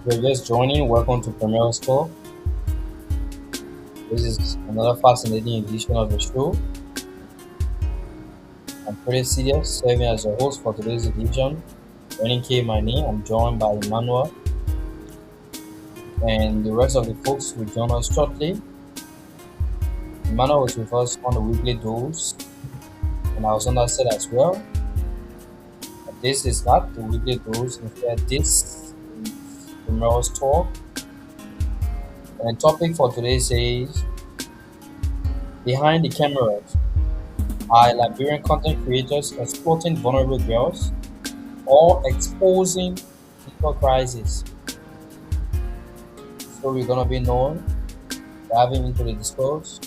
You're just joining, welcome to Premier School. This is another fascinating edition of the show. I'm pretty serious, serving as your host for today's edition. Rennie K, my name. I'm joined by Emmanuel, and the rest of the folks will join us shortly. Emmanuel was with us on the weekly dose, and I was on that set as well. But this is not the weekly dose, instead, this is Premier's Talk. And the topic for today says Behind the Cameras. Are Liberian content creators exploiting vulnerable girls or exposing equal crisis? So we're gonna be known, diving into the discourse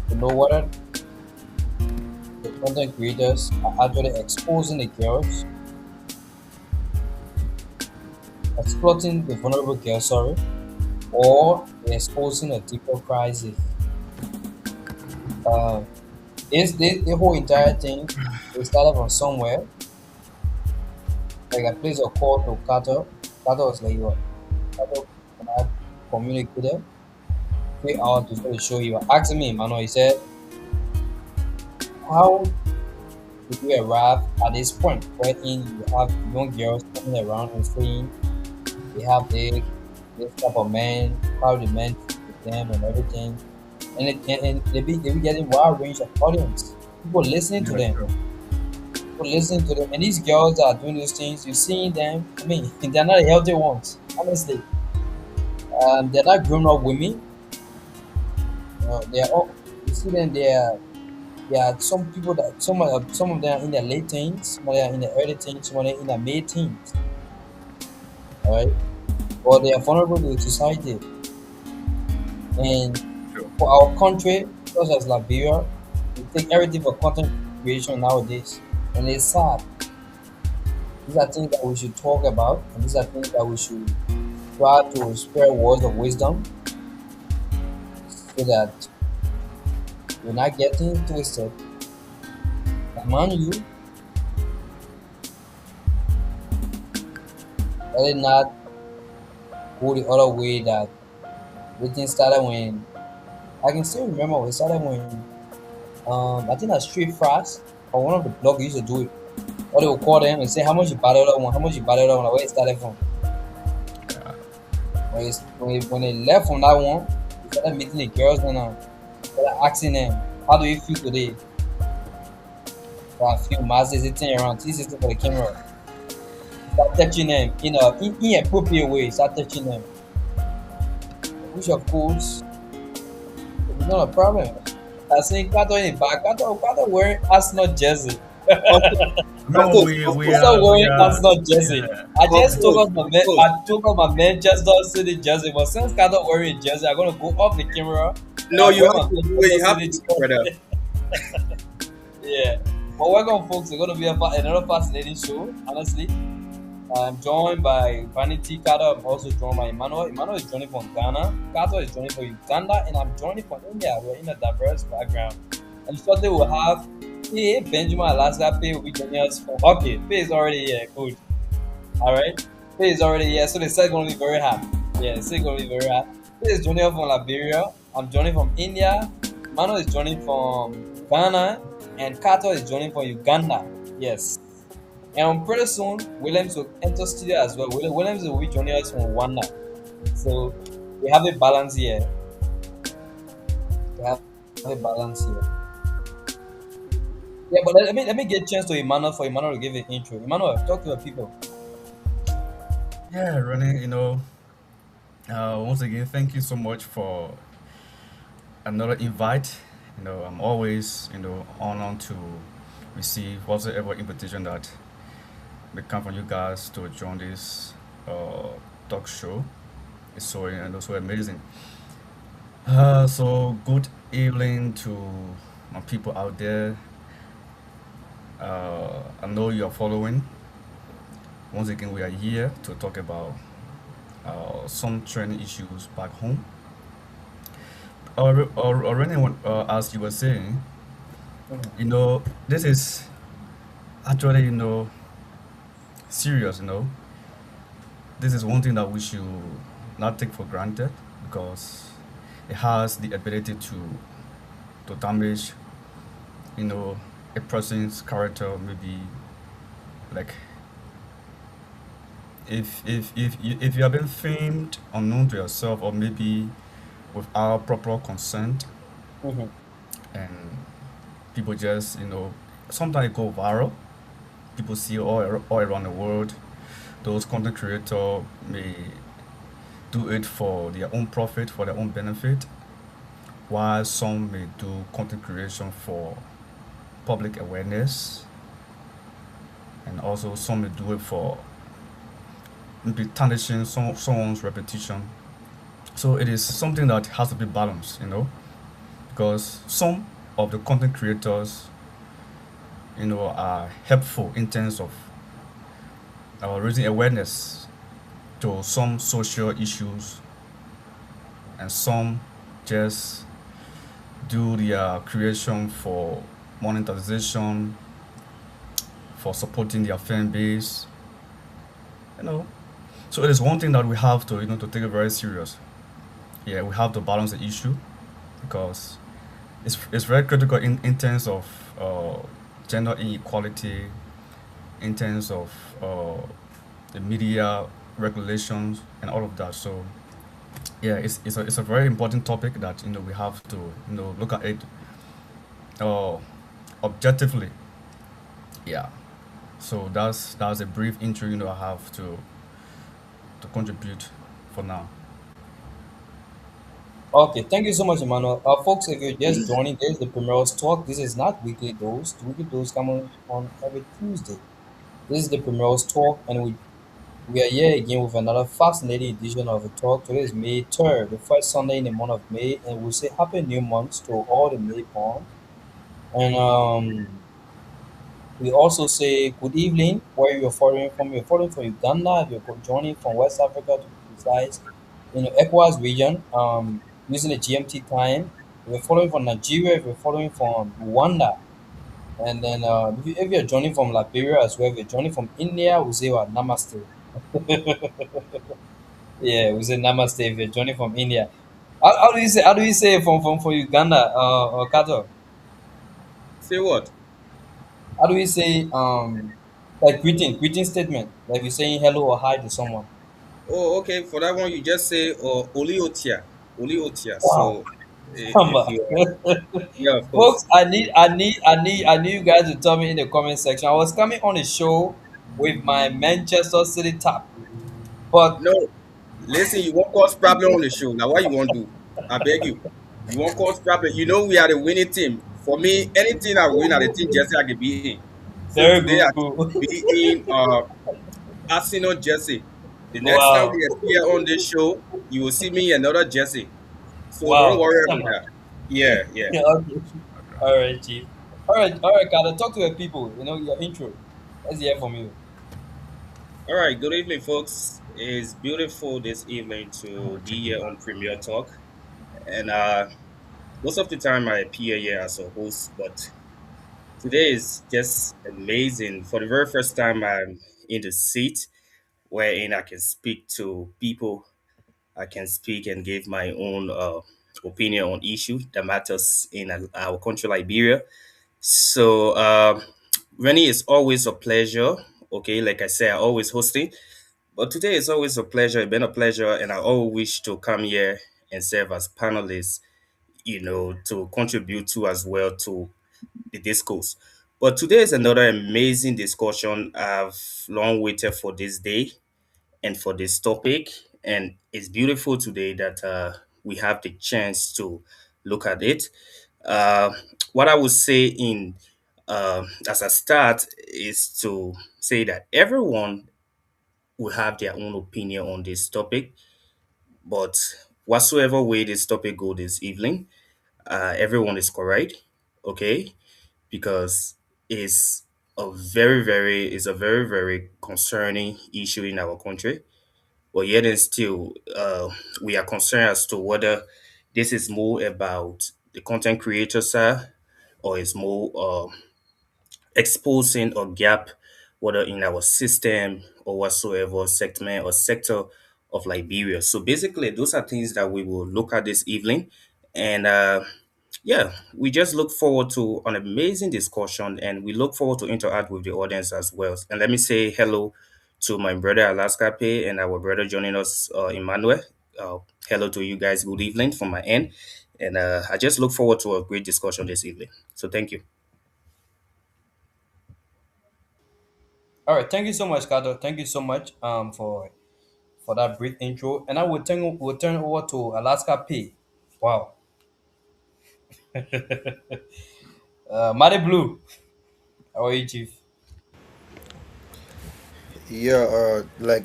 to know whether the content creators are actually exposing the girls, exploiting the vulnerable girls, sorry, or they're exposing a deeper crisis. Uh, the whole entire thing, it started from somewhere, like a place called Okato. Okato was like what? Okato and I communicated 3 hours before the show. He was asking me, Emmanuel, he said, how did you arrive at this point wherein you have young girls coming around and saying they have this type of men, how the men treat them and everything, and they be getting wide range of audience, people listening to Yeah, them, true. people listening to them, and these girls that are doing those things, you're seeing them. I mean, they're not the healthy ones, honestly. They're not grown up women. They're all you see them. There are some people that some of them are in their late teens, some of them are in their early teens, some of them in their mid teens. All right, but they are vulnerable to society. And True. for our country, such as Liberia, we take everything for content creation nowadays, and it's sad. These are things that we should talk about, and these are things that we should try to spread words of wisdom so that we're not getting twisted. Among you, let it not go the other way that everything started when I can still remember when it started when I think that Street Fast or one of the bloggers used to do it. Or they would call them and say how much you buy the other one, how much you buy the other one, where it started from. Yeah. When they left from that one, they started meeting the girls and started asking them, how do you feel today? So I feel Mazda sitting around, 360 for the camera. Start touching them in a inappropriate way, start touching them. Which of course is not a problem. I think Kato in the back, Kato wearing Arsenal jersey. Uncle, No, uncle, we He's uncle, not are we wearing are Arsenal jersey. yeah. I just took uncle, off my uncle. I took off my Manchester City jersey, but since Kato wearing a jersey, I'm gonna go off the camera and No, I you wear have my to do it. You Manchester have City to, do it, brother. jersey. Yeah. But welcome, folks. It's gonna be another fascinating show. Honestly, I'm joined by Vanity Kato. I'm also joined by Emmanuel. Emmanuel is joining from Ghana. Kato is joining from Uganda, and I'm joining from India. We're in a diverse background. And shortly we'll have Benjamin Alaska Pay will be joining us from okay. Pay is already here. Good. Alright. Pay is already here. So the set gonna be very hot. Yeah, the set gonna be very hot. Pay is joining us from Liberia. I'm joining from India. Emmanuel is joining from Ghana. And Kato is joining from Uganda. Yes. And pretty soon, Williams will enter studio as well. Williams will be joining us from Rwanda. So we have a balance here. We have a balance here. Yeah, but let me get a chance to Emmanuel for Emmanuel to give an intro. Emmanuel, talk to the people. Yeah, Ronnie, once again, thank you so much for another invite. I'm always, honored to receive whatsoever invitation that may come from you guys to join this uh, talk show. It's so amazing. So good evening to my people out there. I know you are following. Once again, we are here to talk about some training issues back home. Already, as you were saying, Mhm. this is actually, serious, this is one thing that we should not take for granted because it has the ability to damage, you know, a person's character. Maybe like if you have been filmed unknown to yourself, or maybe without proper consent, Mm-hmm. and people just sometimes it go viral. People see all around the world. Those content creators may do it for their own profit, for their own benefit, while some may do content creation for public awareness, and also some may do it for maybe tarnishing someone's reputation. So it is something that has to be balanced, because some of the content creators, are helpful in terms of raising awareness to some social issues, and some just do their creation for monetization, for supporting their fan base, you know. So it is one thing that we have to, to take it very serious. Yeah, we have to balance the issue because it's very critical in terms of gender inequality, in terms of the media regulations and all of that. So yeah, it's a very important topic that we have to look at it uh, objectively. Yeah. So that's a brief intro I have to contribute for now. Okay, thank you so much, Emmanuel. Folks, if you're just joining, this is the Primrose Talk. This is not weekly dose. The weekly dose come on every Tuesday. This is the Primrose Talk, and we are here again with another fascinating edition of the talk. Today is May 3rd, the first Sunday in the month of May, and we'll say Happy New Month to all the May born. And we also say good evening where you're following from. You're following from Uganda, if you're joining from West Africa to be precise, ECOWAS region, using the GMT time. If you're following from Nigeria, if you're following from Rwanda, and then if you're joining from Liberia as well, if you're joining from India, we say what Namaste. Yeah, we say Namaste if you're joining from India. How do you say it from Uganda or Kato? Say what? How do we say like greeting statement? Like you're saying hello or hi to someone. Oh, okay. For that one, you just say Oliotia. Oliotia. Wow. So if Samba. you, yeah, of course. Folks, I need you guys to tell me in the comment section. I was coming on a show with my Manchester City tap, but No, listen, you won't cause problem on the show. Now, what you want to do? I beg you. You won't cause problem. You know we are the winning team. For me, anything I win at the team jersey, I can be in. So very today I good. can be in Arsenal jersey. The next time Wow. we appear on this show, you will see me in another jersey. So don't Wow. worry about Samba. that. Yeah, yeah. Yeah, okay. All right, Chief. All right, Kato. Talk to the people. Your intro. Let's hear from you. All right, good evening, folks. It's beautiful this evening to be here on Premier Talk. And most of the time I appear here as a host, but today is just amazing. For the very first time, I'm in the seat wherein I can speak to people. I can speak and give my own opinion on issue that matters in our country, Liberia. So, Rennie, it's always a pleasure. Okay, like I say, I always hosting. But today is always a pleasure. It's been a pleasure, and I always wish to come here and serve as panelists, to contribute to as well to the discourse. But today is another amazing discussion. I've long waited for this day and for this topic, and it's beautiful today that we have the chance to look at it. Uh, what I would say in as a start is to say that everyone will have their own opinion on this topic. But whatsoever way this topic go this evening, everyone is correct, okay? Because it's it's a very very concerning issue in our country. But yet and still, we are concerned as to whether this is more about the content creator side or is more exposing a gap whether in our system or whatsoever segment or sector of Liberia. So basically, those are things that we will look at this evening. And yeah, we just look forward to an amazing discussion and we look forward to interact with the audience as well. And let me say hello to my brother Alaska Pay and our brother joining us, Emmanuel. Uh, Hello to you guys. Good evening from my end. And I just look forward to a great discussion this evening. So thank you. All right, thank you so much, Kato. Thank you so much for that brief intro. And I will turn over to Alaska P. Wow. Mighty Blue. How are you, Chief? Yeah, like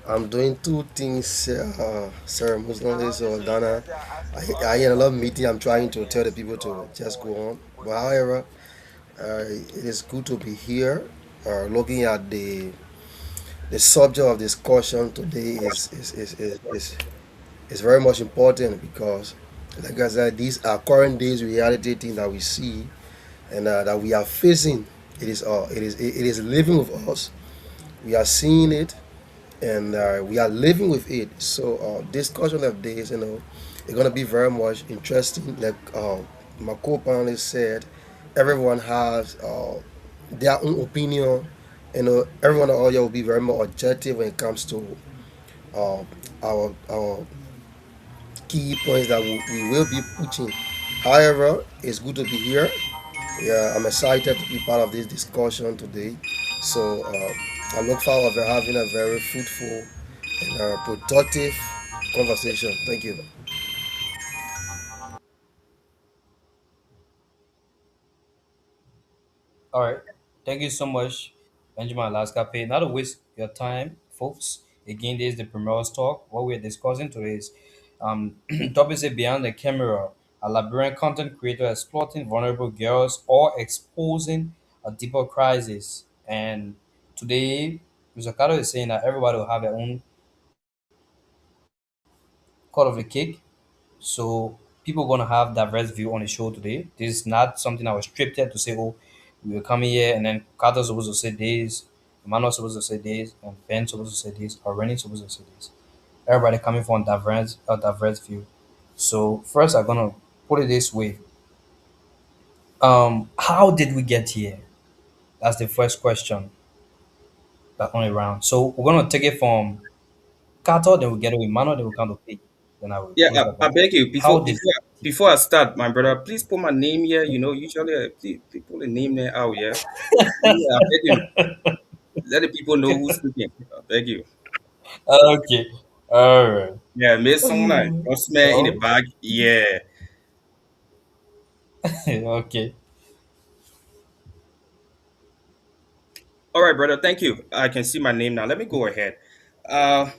I'm doing two things, sir. Muslim so Ghana. I in a lot of meeting. I'm trying to tell the people to just go on. But however, it is good to be here. Looking at the subject of discussion today is very much important because, like I said, these are current days reality things that we see and that we are facing. It is living with us. We are seeing it and we are living with it. So discussion of this, it's gonna be very much interesting. Like my co-panelist said, everyone has their own opinion. Everyone out here will be very more objective when it comes to uh, our key points that we will be pushing. However, it's good to be here. Yeah, I'm excited to be part of this discussion today. So I look forward to having a very fruitful and productive conversation. Thank you. All right. Thank you so much, Benjamin Alaska Pay. Not to waste your time, folks. Again, this is the Primrose Talk. What we're discussing today is topic say beyond the camera, a Liberian content creator exploiting vulnerable girls or exposing a deeper crisis. And today, Mr. Kato is saying that everybody will have their own cut of the cake. So people gonna have diverse view on the show today. This is not something I was scripted to say, oh, we were coming here and then Carter's supposed to say this, Emmanuel's supposed to say this, and Ben's supposed to say this, or Rennie's supposed to say this. Everybody coming from a diverse view. So first I'm gonna put it this way. How did we get here? That's the first question that only round. So we're gonna take it from Carter, then we get it with Emmanuel, then we come to P. Then I will Yeah, close up I on that. beg you How did before I start, my brother, please put my name here. You know, usually people the name there out. Yeah, yeah. I beg you, let the people know who's speaking. I beg you. okay. All right. Yeah, Miss Sona, man in the So bag. Yeah. okay. All right, brother. Thank you. I can see my name now. Let me go ahead. Uh,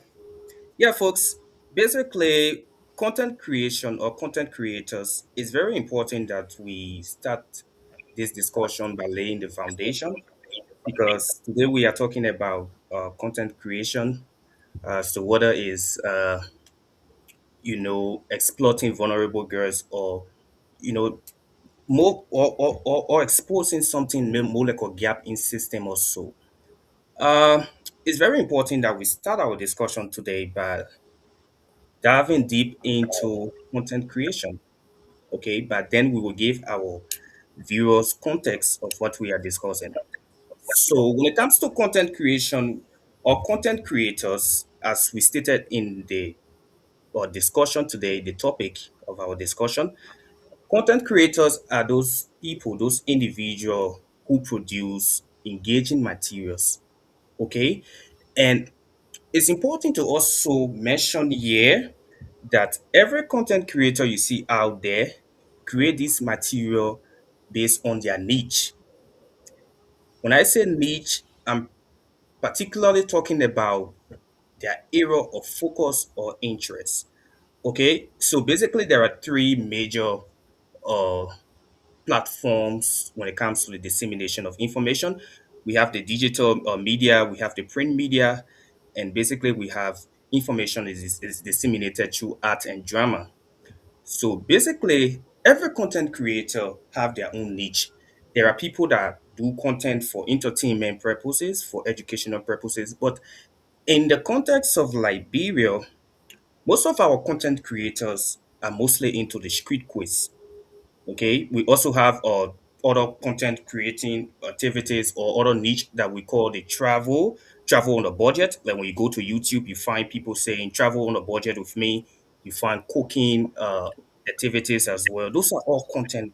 yeah, folks. Basically, content creation or content creators is very important that we start this discussion by laying the foundation because today we are talking about content creation. So whether is exploiting vulnerable girls or you know more or exposing something more like a gap in system or so. Uh, it's very important that we start our discussion today by diving deep into content creation. Okay, but then we will give our viewers context of what we are discussing. So when it comes to content creation or content creators, as we stated in the discussion today, the topic of our discussion, content creators are those people, those individuals who produce engaging materials. Okay, and it's important to also mention here that every content creator you see out there create this material based on their niche. When I say niche, I'm particularly talking about their area of focus or interest. Okay, so basically there are three major uh, platforms when it comes to the dissemination of information. We have the digital media, we have the print media, and basically we have information is disseminated through art and drama. So basically, every content creator have their own niche. There are people that do content for entertainment purposes, for educational purposes. But in the context of Liberia, most of our content creators are mostly into the street quiz. Okay, we also have other content creating activities or other niche that we call the travel on a budget. Like when you go to YouTube, you find people saying travel on a budget with me. You find cooking activities as well. Those are all content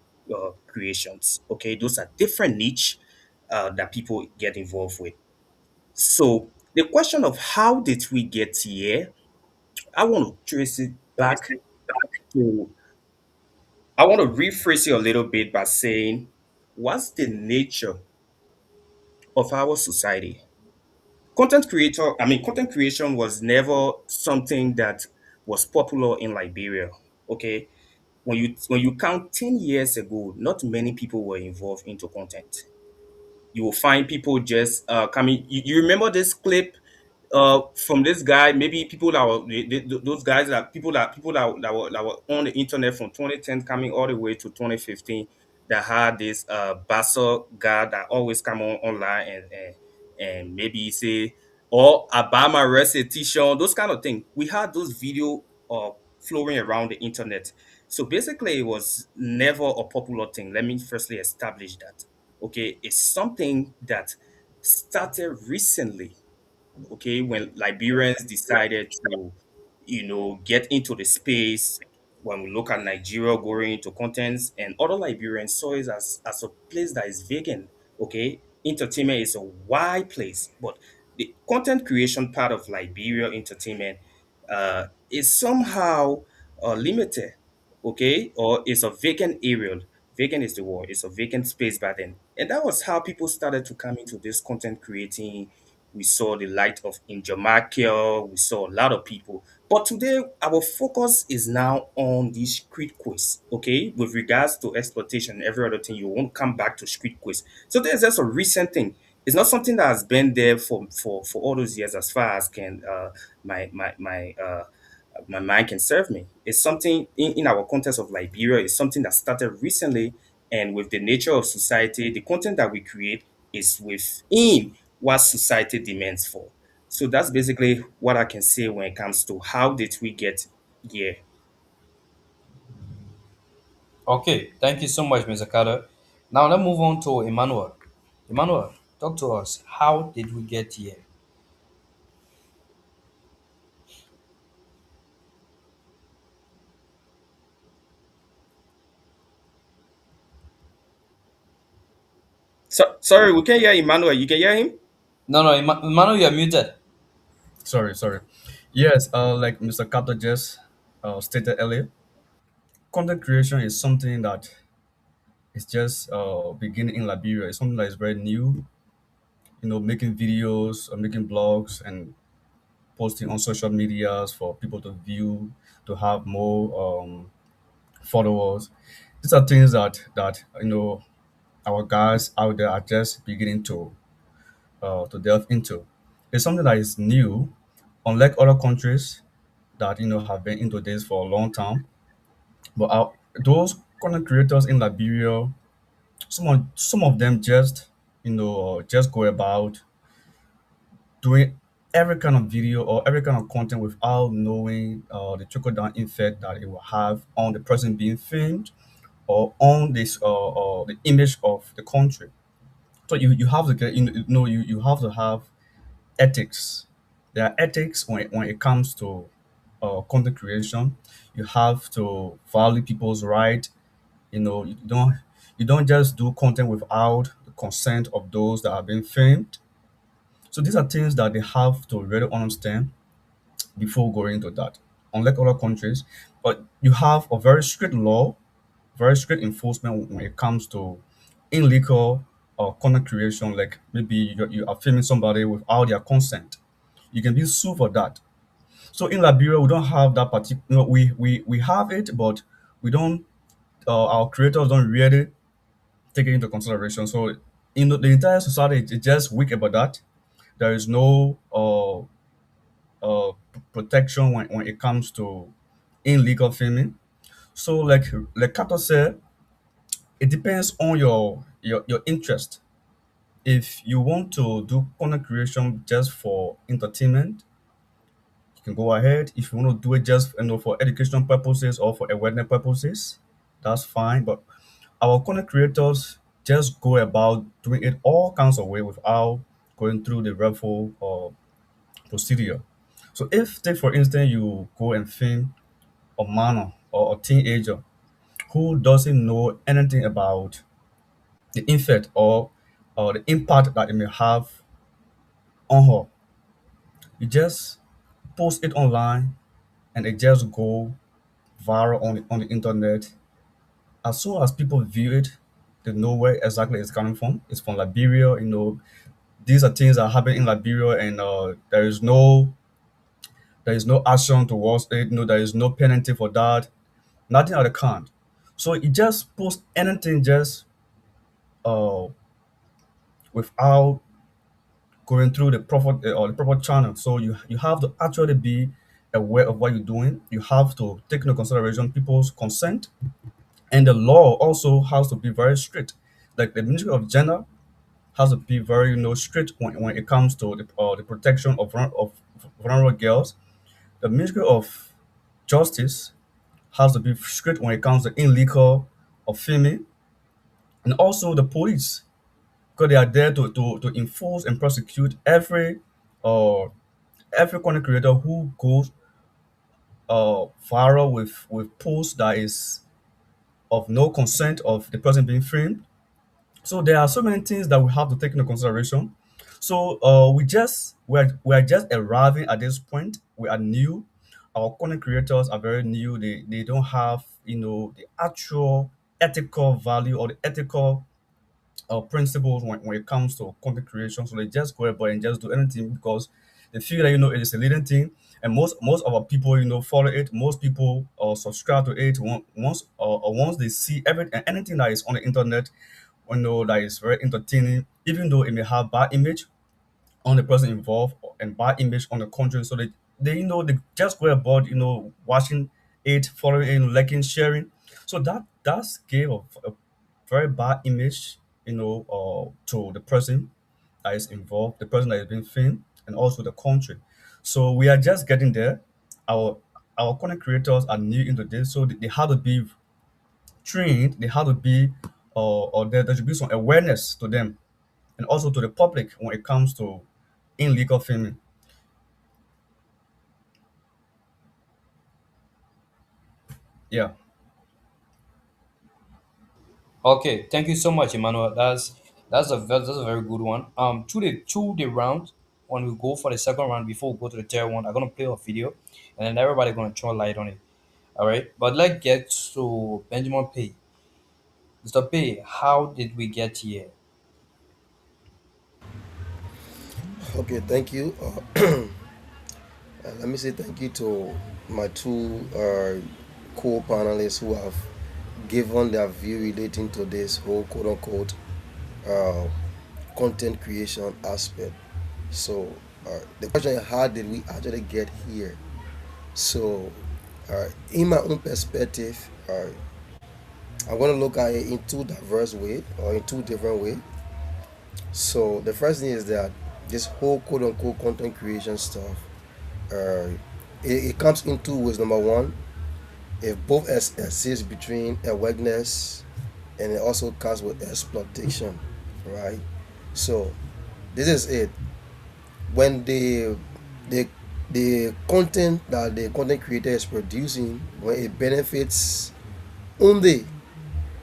creations. Okay, those are different niche that people get involved with. So the question of how did we get here, I want to trace it back to, I want to rephrase it a little bit by saying, what's the nature of our society? Content creation was never something that was popular in Liberia. Okay. When you count 10 years ago, not many people were involved into content. You will find people just coming. You remember this clip from this guy, maybe people that were those guys that people that were on the internet from 2010 coming all the way to 2015, that had this Bassa guy that always come on online and maybe say, or Obama recitation, those kind of things. We had those video flowing around the internet. So basically, it was never a popular thing. Let me firstly establish that. Okay, it's something that started recently, okay, when Liberians decided to, get into the space. When we look at Nigeria going into contents, and other Liberians saw it as a place that is vegan. Okay, entertainment is a wide place, but the content creation part of Liberia entertainment is somehow limited, okay, or it's a vacant area. Vacant is the word. It's a vacant space by then, and that was how people started to come into this content creating. We saw the light of Injamakia. We saw a lot of people. But today, our focus is now on the street quiz. Okay, with regards to exploitation and every other thing, you won't come back to street quiz. So there's just a recent thing. It's not something that has been there for all those years, as far as can my mind can serve me. It's something in our context of Liberia. It's something that started recently, and with the nature of society, the content that we create is within what society demands for. So that's basically what I can say when it comes to how did we get here. Okay, thank you so much, Mr. Carter. Now let's move on to Emmanuel. Emmanuel, talk to us. How did we get here? So sorry, we can hear Emmanuel. You can hear him? No, no, Emmanuel, you're muted. Sorry. Yes, like Mr. Kato just stated earlier, content creation is something that is just beginning in Liberia. It's something that is very new. Making videos, or making blogs, and posting on social medias for people to view, to have more followers. These are things that our guys out there are just beginning to delve into. It's something that is new, unlike other countries that have been into this for a long time. But those content creators in Liberia, some of them just go about doing every kind of video or every kind of content without knowing the trickle down effect that it will have on the person being filmed or on this the image of the country. So you have to get you have to have ethics. There are ethics when it comes to content creation. You have to value people's right. You don't just do content without the consent of those that are being filmed. So these are things that they have to really understand before going into that. Unlike other countries, but you have a very strict law, very strict enforcement when it comes to illegal content creation. Like maybe you are filming somebody without their consent, you can be sued for that. So in Liberia, we don't have that particular. We have it, but we don't. Our creators don't really take it into consideration. So the entire society is just weak about that. There is no protection when it comes to illegal filming. So like Kato said, it depends on your interest. if you want to do content creation just for entertainment, you can go ahead. If you want to do it just for education purposes or for awareness purposes, that's fine. But our content creators just go about doing it all kinds of way without going through the rightful procedure. So if, take for instance, you go and film a minor or a teenager who doesn't know anything about the effect or the impact that it may have on her, you just post it online and it just go viral on the internet. As soon as people view it, they know where exactly it's coming from. It's from Liberia. These are things that happen in Liberia, and there is no action towards it. There is no penalty for that. Nothing of the kind. So you just post anything just uh without going through the proper channel. So you have to actually be aware of what you're doing. You have to take into consideration people's consent, and the law also has to be very strict. Like the Ministry of Gender has to be very strict when it comes to the protection of vulnerable girls. The Ministry of Justice has to be strict when it comes to illegal or filming, and also the police, because they are there to enforce and prosecute uh every content creator who goes viral with posts that is of no consent of the person being filmed. So there are so many things that we have to take into consideration. So we are just arriving at this point. We are new. Our content creators are very new. They don't have the actual ethical value or the ethical principles when it comes to content creation. So they just go about and just do anything because they feel that it is a leading thing, and most of our people follow it. Most people subscribe to it once they see anything that is on the internet. That is very entertaining, even though it may have bad image on the person involved and bad image on the country. So they just go about watching it, following it, liking, sharing. So that does give a very bad image, to the person that is involved, the person that is being filmed, and also the country. So we are just getting there. Our our content creators are new into this, so they have to be trained. They have to be, or there should be some awareness to them, and also to the public when it comes to illegal filming. Yeah. Okay, thank you so much, Emmanuel. That's a very good one. To the round, when we go for the second round before we go to the third one, I'm gonna play a video, and then everybody gonna throw light on it. All right, but let's get to Benjamin Pay. Mr. Pay, how did we get here? Okay, thank you. Let me say thank you to my two co-panelists who have given their view relating to this whole quote unquote uh, content creation aspect. So the question is, how did we actually get here? So in my own perspective, I'm going to look at it in two diverse ways or in two different ways. So the first thing is that this whole quote unquote content creation stuff, uh, it comes in two ways. Number one, it both exists between awareness and it also comes with exploitation, right? So this is it. When the the content that the content creator is producing, when it benefits only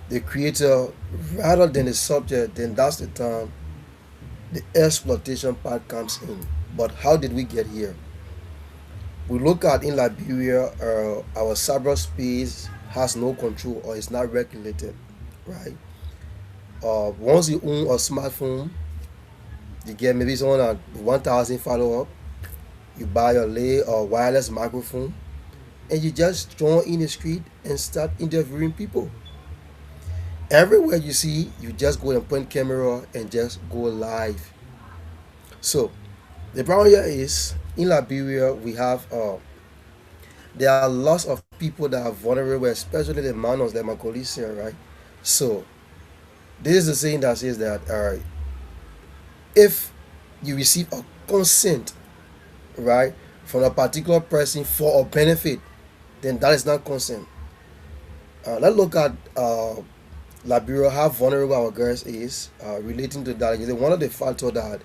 the creator rather than the subject, then that's the time the exploitation part comes in. But how did we get here? We look at in Liberia, our cyberspace has no control or is not regulated, right? Once you own a smartphone, you get maybe someone at 1,000 follow up. You buy a lay or wireless microphone, and you just join in the street and start interviewing people. Everywhere you see, you just go and point camera and just go live. So the problem here is in Liberia we have there are lots of people that are vulnerable, especially the minors, like my colleague said, right? So this is the saying that says that if you receive a consent, right, from a particular person for a benefit, then that is not consent. Let's look at Liberia, how vulnerable our girls is relating to that. One of the factors that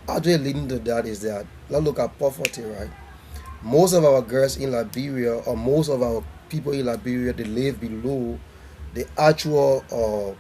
actually leading to that is that let's look at poverty, right? Most of our girls in Liberia, or most of our people in Liberia, they live below the actual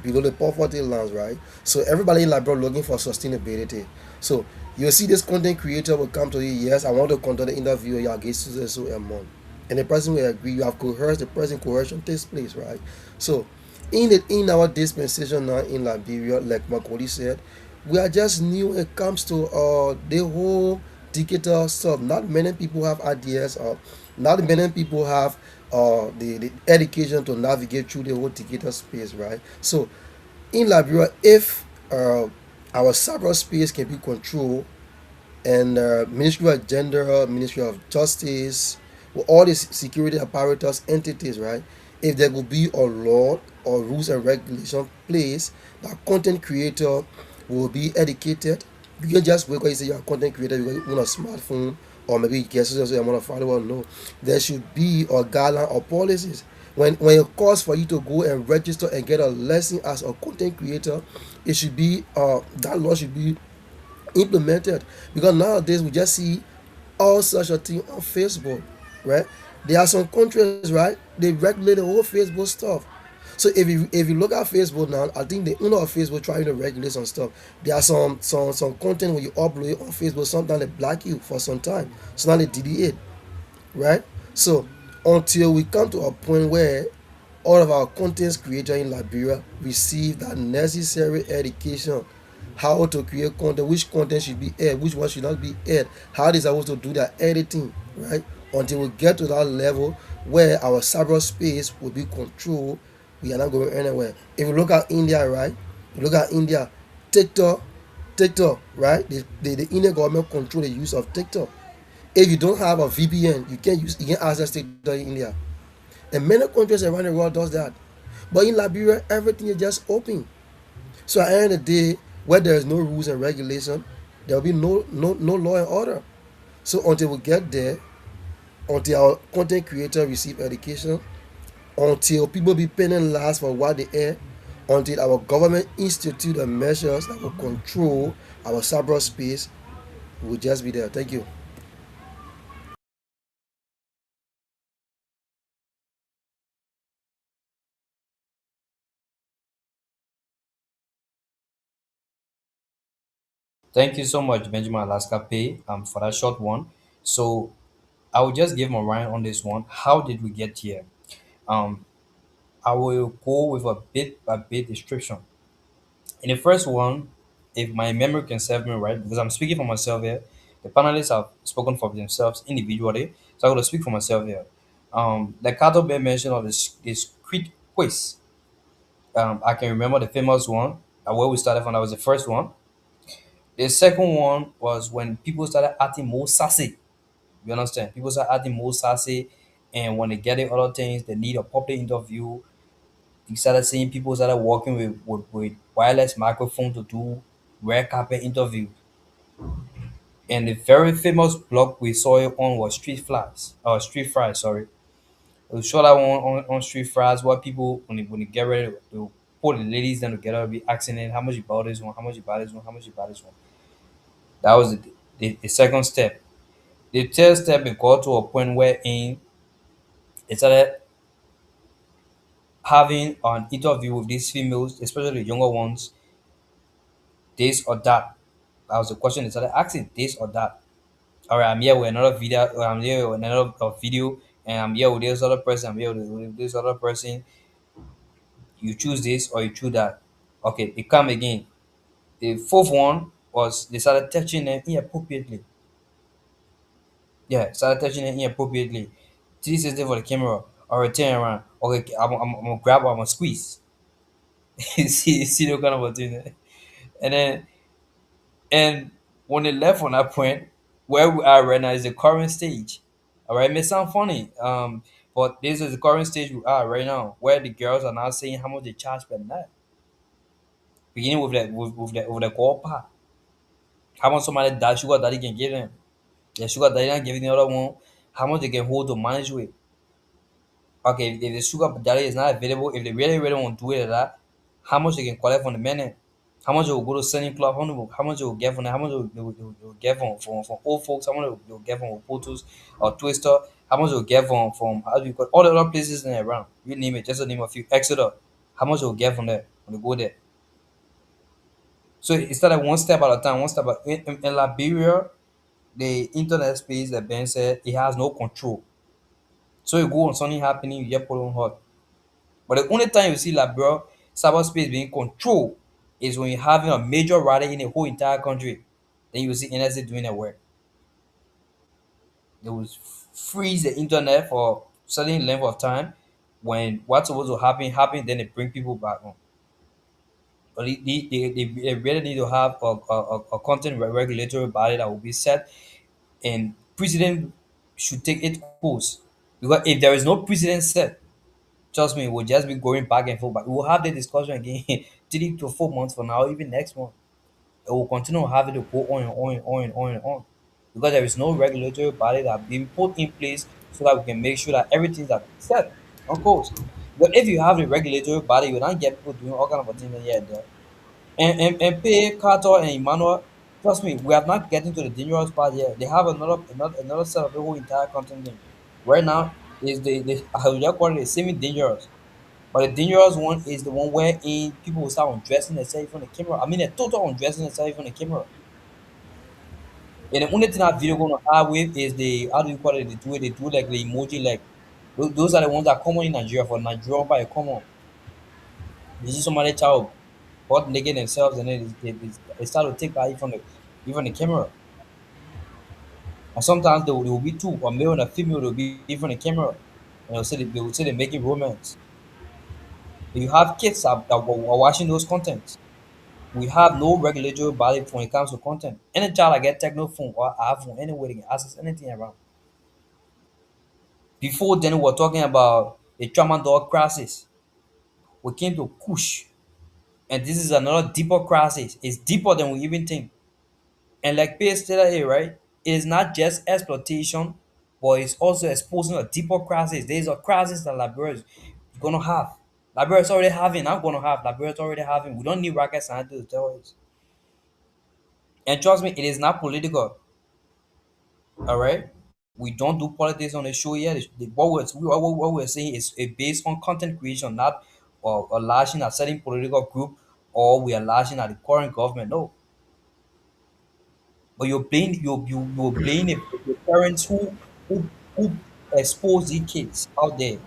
below the poverty lines, right? So everybody in Liberia looking for sustainability. So you'll see this content creator will come to you, yes, I want to conduct an interview, you get so a month. And the person will agree, you have coerced, the person coercion takes place, right? So in our dispensation now in Liberia, like Makoli said, we are just new when it comes to the whole digital stuff. Not many people have ideas, or not many people have the education to navigate through the whole digital space, right? So in Liberia, if our cyberspace can be controlled, and Ministry of Gender, Ministry of Justice, with all these security apparatus entities, right? If there will be a law or rules and regulation place, that content creator will be educated. You can just wait because you say you're a content creator because you own a smartphone, or maybe you get social amount of follower. No, there should be a guideline or policies. When it calls for you to go and register and get a lesson as a content creator, it should be that law should be implemented, because nowadays we just see all such a thing on Facebook, right? There are some countries, right? They regulate the whole Facebook stuff. So if you look at Facebook now, I think the owner of Facebook trying to regulate some stuff. There are some content when you upload it on Facebook, sometimes they block you for some time. So now they delete it, right? So until we come to a point where all of our content creators in Liberia receive that necessary education, how to create content, which content should be aired, which one should not be aired, how they are supposed to do their editing, right? Until we get to that level where our cyberspace will be controlled, we are not going anywhere. If you look at India, right? You look at India, TikTok, TikTok, right? The Indian government control the use of TikTok. If you don't have a VPN, you can't access TikTok in India. And many countries around the world does that. But in Liberia, everything is just open. So at the end of the day, where there is no rules and regulation, there will be no law and order. So until we get there, until our content creator receive education, until people be paying last for what they air, until our government institute the measures that will control our cyberspace, we'll just be there. Thank you. Thank you so much, Benjamin Alaska Pay, for that short one. So I will just give my rant on this one. How did we get here? Um, I will go with a bit by bit description. In the first one, if my memory can serve me right, because I'm speaking for myself here, the panelists have spoken for themselves individually, so I'm going to speak for myself here. The Cattle Bear mentioned of this Creed quiz. I can remember the famous one, where we started from. That was the first one. The second one was when people started acting more sassy. You understand? People start acting more sassy, and when they get the other things, they need a public interview. You started seeing people started working with wireless microphone to do red carpet interviews. And the very famous blog we saw it on was Street Fries, sorry. We saw that one on Street Fries where people when they get ready to put the ladies then together be asking them how much you bought this one, how much you buy this one, how much you buy this one. That was the second step. The third step it got to a point where in they started having an interview with these females, especially the younger ones, this or that. That was the question they started asking, this or that. All right, I'm here with another video. I'm here with another video, and I'm here with this other person. I'm here with this other person. You choose this or you choose that. Okay, they come again. The fourth one was they started touching them inappropriately. Yeah, started touching them inappropriately. 360 for the camera or turn around. Okay, I'm gonna grab or I'm gonna squeeze. See the kind of a thing. And then and when they left on that point, where we are right now is the current stage. All right, may sound funny, but this is the current stage we are right now, where the girls are now saying how much they charge per night, beginning with the with the call part. How much somebody that sugar daddy can give them? The sugar daddy not giving the other one. How much they can hold to manage with? Okay, if the sugar daddy is not available, if they really really want to do it like that, how much they can collect from the men? How much they will go to selling club? How much they will get from them? How much they will get from old folks? How much they will get from Potus or Twister? How much they will get from how do you call all the other places in and around? You name it, just to name a few. Exeter. How much they will get from there when they go there? So it's not like one step at a time. One step in Liberia, the internet space, that Ben said, it has no control. So you go on something happening, you get put on hot. But the only time you see like bro cyberspace being controlled is when you're having a major rally in the whole entire country. Then you will see NSA doing their work. They will freeze the internet for certain length of time. When what's supposed to happen, then they bring people back on. But they really need to have a content regulatory body that will be set, and president should take its course. Because if there is no precedent set, trust me, we'll just be going back and forth. But we'll have the discussion again 3 to 4 months from now, even next month. It will continue having to go on and on and on and on and on. Because there is no regulatory body that being put in place so that we can make sure that everything that set on course. But if you have a regulatory body, you will not get people doing all kind of things here and there. And pay Carter and Emmanuel, trust me, we are not getting to the dangerous part yet. They have another set of the whole entire content thing. Right now is the I would just call it the semi dangerous. But the dangerous one is the one where in people will start undressing themselves from the camera. I mean, a total undressing themselves from the camera. And the only thing that video gonna have with is the how do you call it? They do like the emoji like those are the ones that are common in Nigeria for Nigeria by common. You see somebody child butt naked themselves and then they start to take that even the camera. And sometimes they will be two, a male and a female will be even the camera. And they will say they're making romance. You have kids that are watching those contents. We have no regulatory body when it comes to content. Any child that get techno phone or iPhone anywhere they can access anything around. Before then we were talking about the tramadol crisis. We came to Kush. And this is another deeper crisis. It's deeper than we even think. And like Pierre stated here, right? It is not just exploitation, but it's also exposing a deeper crisis. There is a crisis that Liberia is gonna have. Liberia is already having, not gonna have. Liberia is already having. We don't need rocket scientists to tell us. And trust me, it is not political. All right, we don't do politics on the show yet. What we're saying is based on content creation, not or lashing at certain political group, or we are lashing at the current government. No, but you're blaming the parents who expose these kids out there.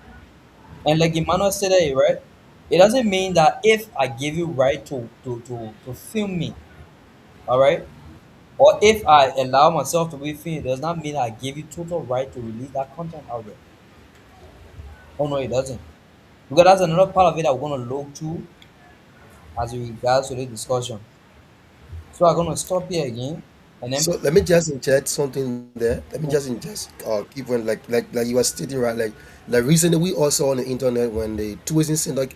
And like Emmanuel said, right? It doesn't mean that if I give you right to film me, all right, or if I allow myself to be filmed, it does not mean I give you total right to release that content out there. Oh no, it doesn't. Because that's another part of it that we're gonna look to as regards to the discussion. So I'm gonna stop here again, and then So let me just inject something there. Let me just inject keep on like you were stating, right, like recently we also on the internet when the tourism center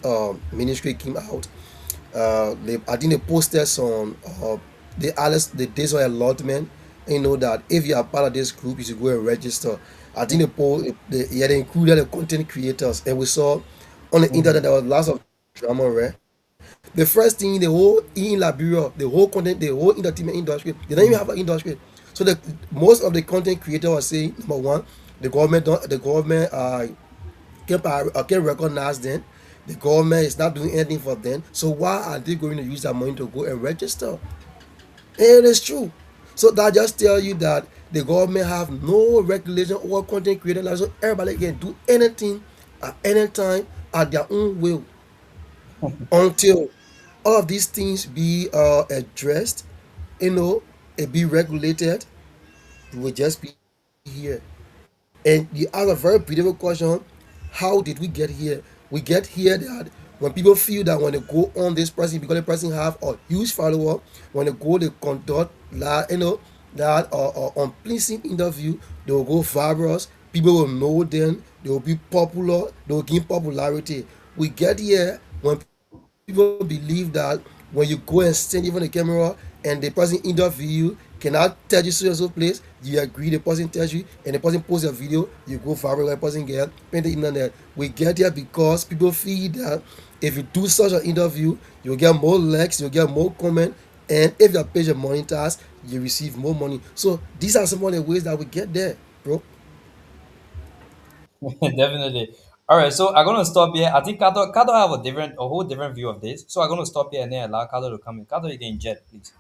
ministry came out. They I think they posted some the days of allotment. You know that if you are part of this group, you should go and register. I think they included the content creators, and we saw on the internet there was lots of drama, right? The first thing, the whole in Liberia, the whole content, the whole entertainment industry, they don't even have an industry. So the most of the content creators are saying, number one, the government can't recognize them. The government is not doing anything for them. So why are they going to use that money to go and register? And it is true. So that just tell you that the government have no regulation over content creators. Like, so everybody can do anything at any time at their own will until all of these things be addressed, it be regulated. It will just be here. And you ask a very beautiful question: how did we get here? We get here that when people feel that when they go on this person, because the person have a huge follower, when they go they conduct that that unpleasing interview, they will go viral. People will know them. They will be popular. They will gain popularity. We get here when people believe that when you go and stand in front of the camera and the person interview you, Can I tell you so and so place? You agree, the person tells you, and the person posts a video, you go viral, the person get on the internet. We get there because people feel that if you do such an interview, you'll get more likes, you'll get more comment, and if your page is monetized, you receive more money. So these are some of the ways that we get there, bro. Definitely. All right, so I'm gonna stop here. I think Kato have a whole different view of this. So I'm gonna stop here and then allow Kato to come in. Kato, you can jet, please.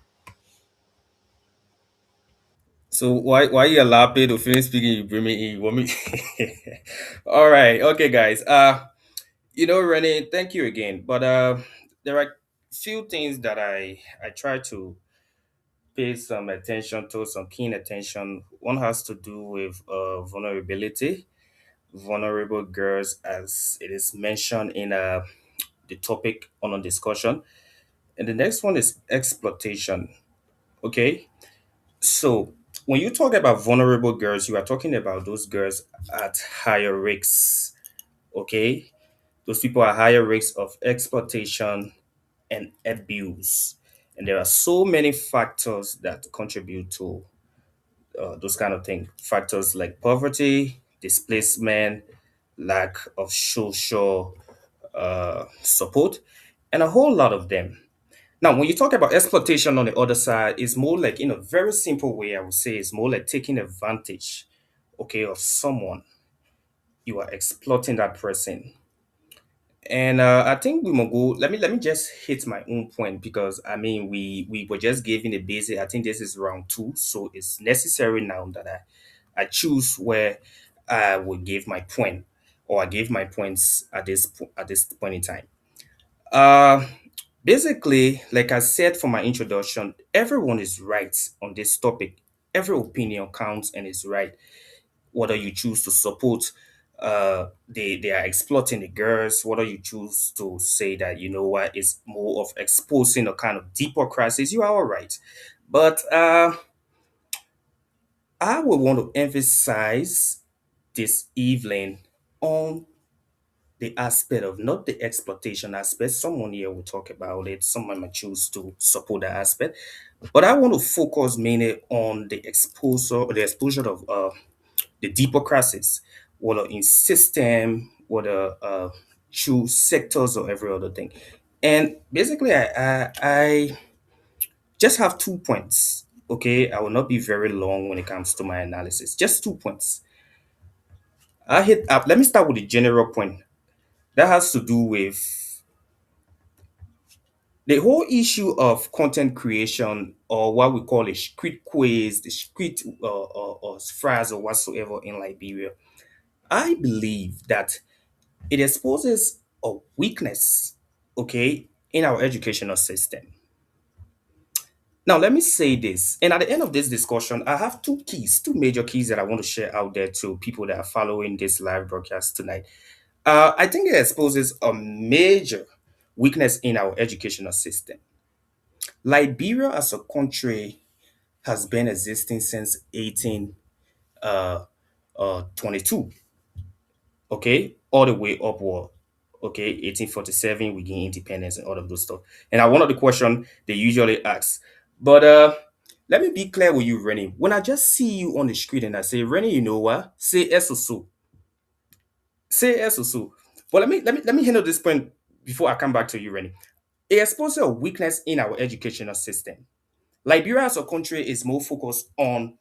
So why you allow me to finish speaking? You bring me in. You want me? All right, okay, guys. Renee, thank you again. But there are few things that I try to pay some attention to, some keen attention. One has to do with vulnerability, vulnerable girls, as it is mentioned in the topic on a discussion. And the next one is exploitation. Okay, so when you talk about vulnerable girls, you are talking about those girls at higher risks. Okay, those people are higher risks of exploitation and abuse. And there are so many factors that contribute to those kind of things. Factors like poverty, displacement, lack of social support, and a whole lot of them. Now, when you talk about exploitation on the other side, it's more like, in a very simple way, I would say, it's more like taking advantage, okay, of someone. You are exploiting that person. And I think we will go. Let me just hit my own point, because I mean we were just giving a basic. I think this is round two, so it's necessary now that I choose where I will give my point, or I give my points at this point in time. Uh, Basically, like I said for my introduction, everyone is right on this topic. Every opinion counts and is right, whether you choose to support they are exploiting the girls, whether you choose to say that, you know what, it's more of exposing a kind of deeper crisis, you are all right. But I would want to emphasize this evening on the aspect of not the exploitation aspect. Someone here will talk about it, someone might choose to support that aspect, but I want to focus mainly on the exposure of the deeper crisis, whether in system, whether through sectors or every other thing. And basically, I just have 2 points. Okay, I will not be very long when it comes to my analysis. Just 2 points. I hit up. Let me start with the general point that has to do with the whole issue of content creation, or what we call a street quiz, the street or phrase or whatsoever in Liberia. I believe that it exposes a weakness, okay, in our educational system. Now, let me say this, and at the end of this discussion, I have two major keys that I want to share out there to people that are following this live broadcast tonight. I think it exposes a major weakness in our educational system. Liberia as a country has been existing since 1822, okay, all the way upward. Okay, 1847, we gain independence and all of those stuff. And one of the question they usually ask, but let me be clear with you, Rennie. When I just see you on the street and I say, Rennie, you know what? Say yes or so. Say yes or so. But let me handle this point before I come back to you, Rennie. It exposes a weakness in our educational system. Liberia as a country is more focused on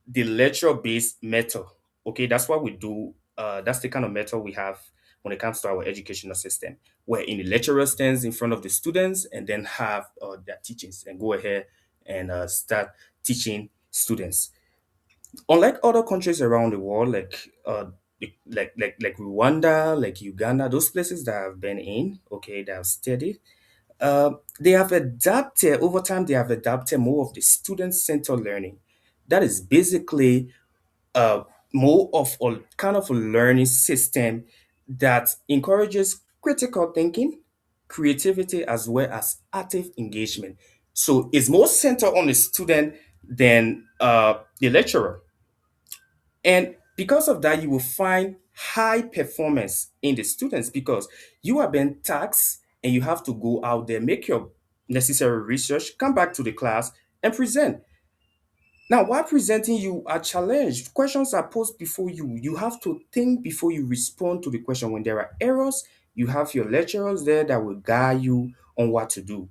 the lecture based method. Okay, that's what we do. That's the kind of method we have when it comes to our educational system, where in the lecturer stands in front of the students and then have their teachings and go ahead and start teaching students. Unlike other countries around the world, like Rwanda, like Uganda, those places that I've been in, okay, that I've studied, they have adapted over time. They have adapted more of the student-centered learning. That is basically uh, more of a kind of a learning system that encourages critical thinking, creativity, as well as active engagement. So it's more centered on the student than the lecturer. And because of that, you will find high performance in the students, because you are being taxed and you have to go out there, make your necessary research, come back to the class and present. Now, while presenting, you are challenged. Questions are posed before you. You have to think before you respond to the question. When there are errors, you have your lecturers there that will guide you on what to do.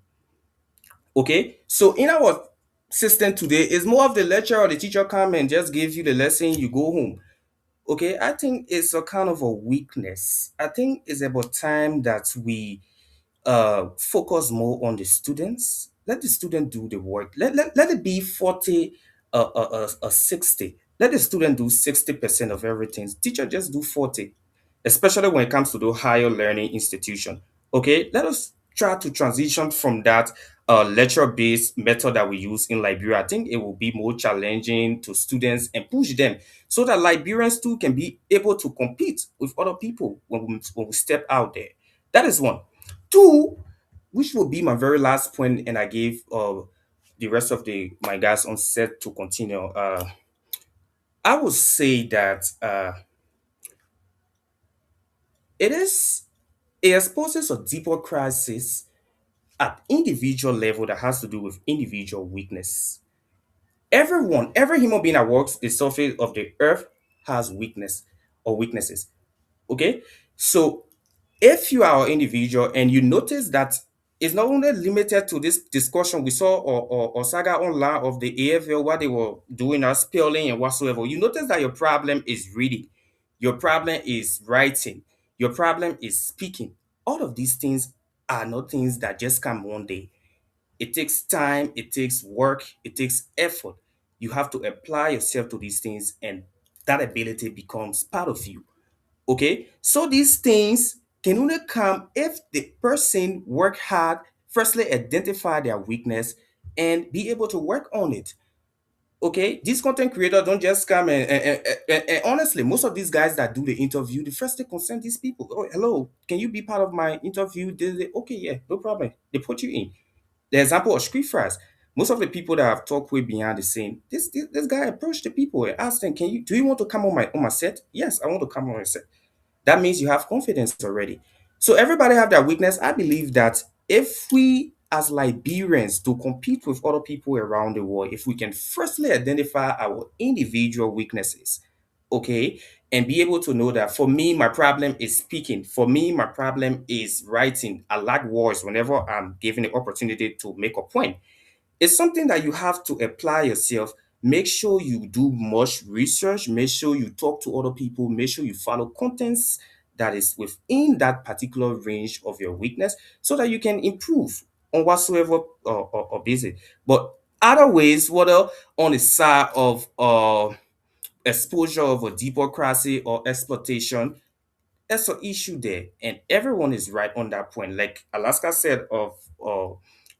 Okay, so in our system today, it's more of the lecturer or the teacher come and just gives you the lesson, you go home. Okay, I think it's a kind of a weakness. I think it's about time that we focus more on the students. Let the student do the work. Let it be 40, 60. Let the student do 60% of everything. Teacher just do 40, especially when it comes to the higher learning institution. Okay, let us try to transition from that lecture-based method that we use in Liberia. I think it will be more challenging to students and push them so that Liberians too can be able to compete with other people when we step out there. That is one. Two, which will be my very last point, and I gave the rest of the my guys on set to continue. I would say that it is it exposes a deeper crisis at individual level that has to do with individual weakness. Everyone, every human being that walks the surface of the earth has weakness or weaknesses. Okay, so if you are an individual and you notice that it's not only limited to this discussion we saw or saga online of the AFL, what they were doing as spelling and whatsoever, you notice that your problem is reading, your problem is writing, your problem is speaking. All of these things are not things that just come one day. It takes time, it takes work, it takes effort. You have to apply yourself to these things, and that ability becomes part of you. Okay, so these things can only come if the person work hard, firstly identify their weakness and be able to work on it. Okay, these content creators don't just come and honestly, most of these guys that do the interview, the first they consent these people. Oh, hello, can you be part of my interview? Okay, yeah, no problem. They put you in. The example of street fries. Most of the people that I've talked with behind the scene, this guy approached the people and asked them, "Can you do you want to come on my set?" Yes, I want to come on my set. That means you have confidence already. So everybody have their weakness. I believe that if we as Liberians to compete with other people around the world, if we can firstly identify our individual weaknesses, okay, and be able to know that for me, my problem is speaking. For me, my problem is writing. I lack words whenever I'm given the opportunity to make a point. It's something that you have to apply yourself. Make sure you do much research, make sure you talk to other people, make sure you follow contents that is within that particular range of your weakness so that you can improve on whatsoever or busy. But other ways, whether on the side of exposure of a democracy or exploitation, that's an issue there, and everyone is right on that point. Like Alaska said of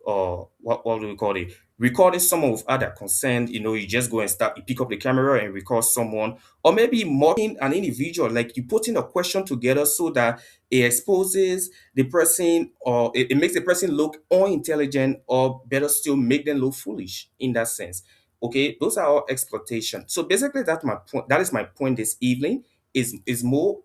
what do we call it? Recording someone with other consent. You just go and start. You pick up the camera and record someone, or maybe mocking an individual. Like you putting a question together so that it exposes the person, or it makes the person look unintelligent, or better still, make them look foolish. In that sense, okay, those are all exploitation. So basically, that's my point. That is my point this evening is more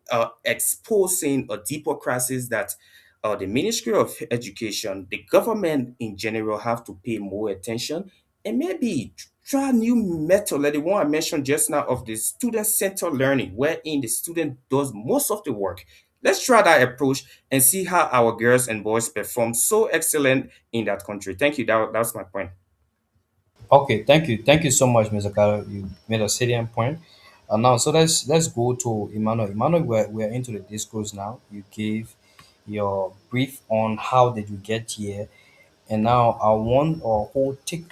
exposing a deeper crisis that the Ministry of Education, the government in general, have to pay more attention and maybe try new method like the one I mentioned just now of the student-centered learning, wherein the student does most of the work. Let's try that approach and see how our girls and boys perform so excellent in that country. Thank you. That's my point. Okay, thank you so much, Mr. Carter. You made a salient point. Now, so let's go to Emmanuel. Emmanuel, we're into the discourse now. You gave your brief on how did you get here, and now I want a whole take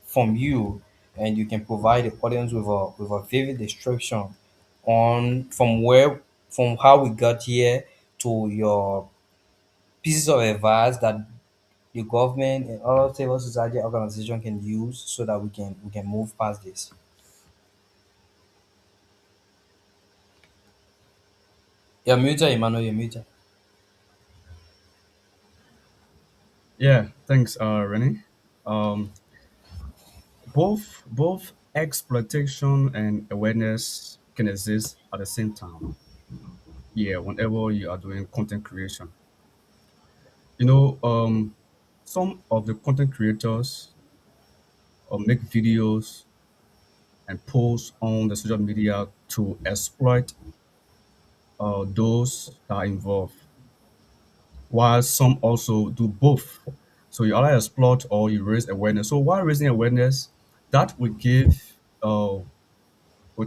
from you, and you can provide the audience with a vivid description on from how we got here to your pieces of advice that the government and other civil society organization can use so that we can move past this. You're muted, Emmanuel. You're muted. Yeah, thanks, Rennie. Um, both exploitation and awareness can exist at the same time. Yeah, whenever you are doing content creation, you know, some of the content creators or make videos and post on the social media to exploit those that are involved, while some also do both. So you either exploit or you raise awareness. So while raising awareness, that will give will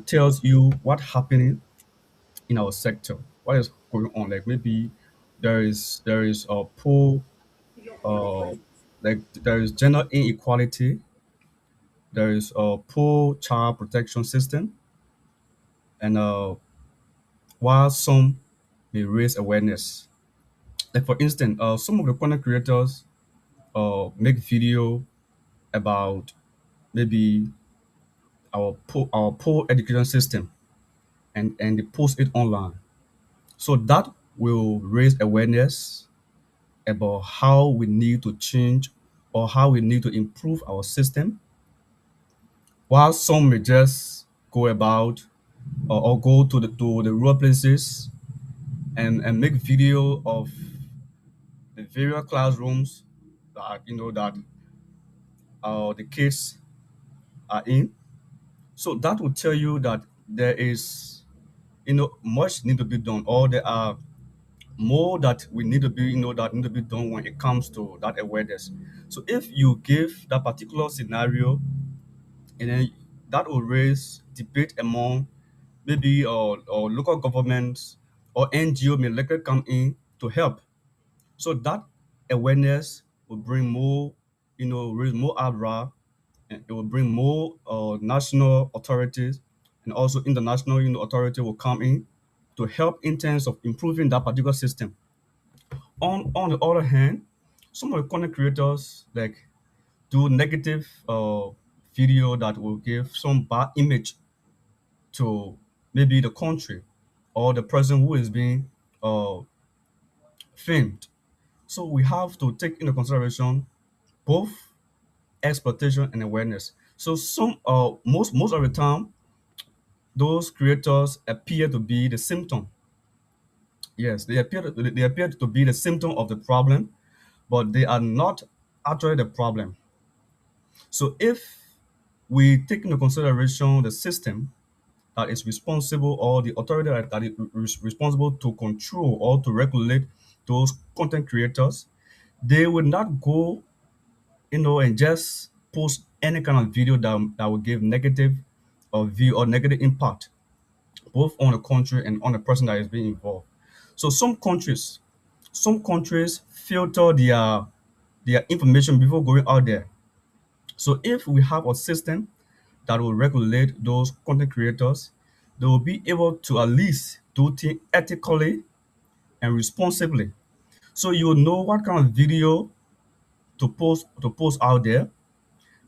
tells you what happening in our sector, what is going on. Like maybe there is a poor like there is gender inequality, there is a poor child protection system, and while some may raise awareness. Like for instance, some of the content creators make video about maybe our poor education system, and they post it online. So that will raise awareness about how we need to change or how we need to improve our system, while some may just go about or go to the rural places and make video of the various classrooms that that the kids are in. So that will tell you that there is much need to be done, or there are more that we need to be that need to be done when it comes to that awareness. So if you give that particular scenario, and then that will raise debate among maybe or local governments or NGO may later come in to help. So that awareness will bring more, raise more ABRA, and it will bring more national authorities, and also international authority will come in to help in terms of improving that particular system. On the other hand, some of the content creators like do negative video that will give some bad image to maybe the country or the person who is being uh, filmed. So we have to take into consideration both exploitation and awareness. So most of the time, those creators appear to be the symptom. Yes, they appear to be the symptom of the problem, but they are not actually the problem. So if we take into consideration the system that is responsible, or the authority that is responsible to control or to regulate those content creators, they will not go and just post any kind of video that will give negative or view or negative impact both on the country and on the person that is being involved. So some countries filter their information before going out there. So if we have a system that will regulate those content creators, they will be able to at least do things ethically and responsibly. So you will know what kind of video to post out there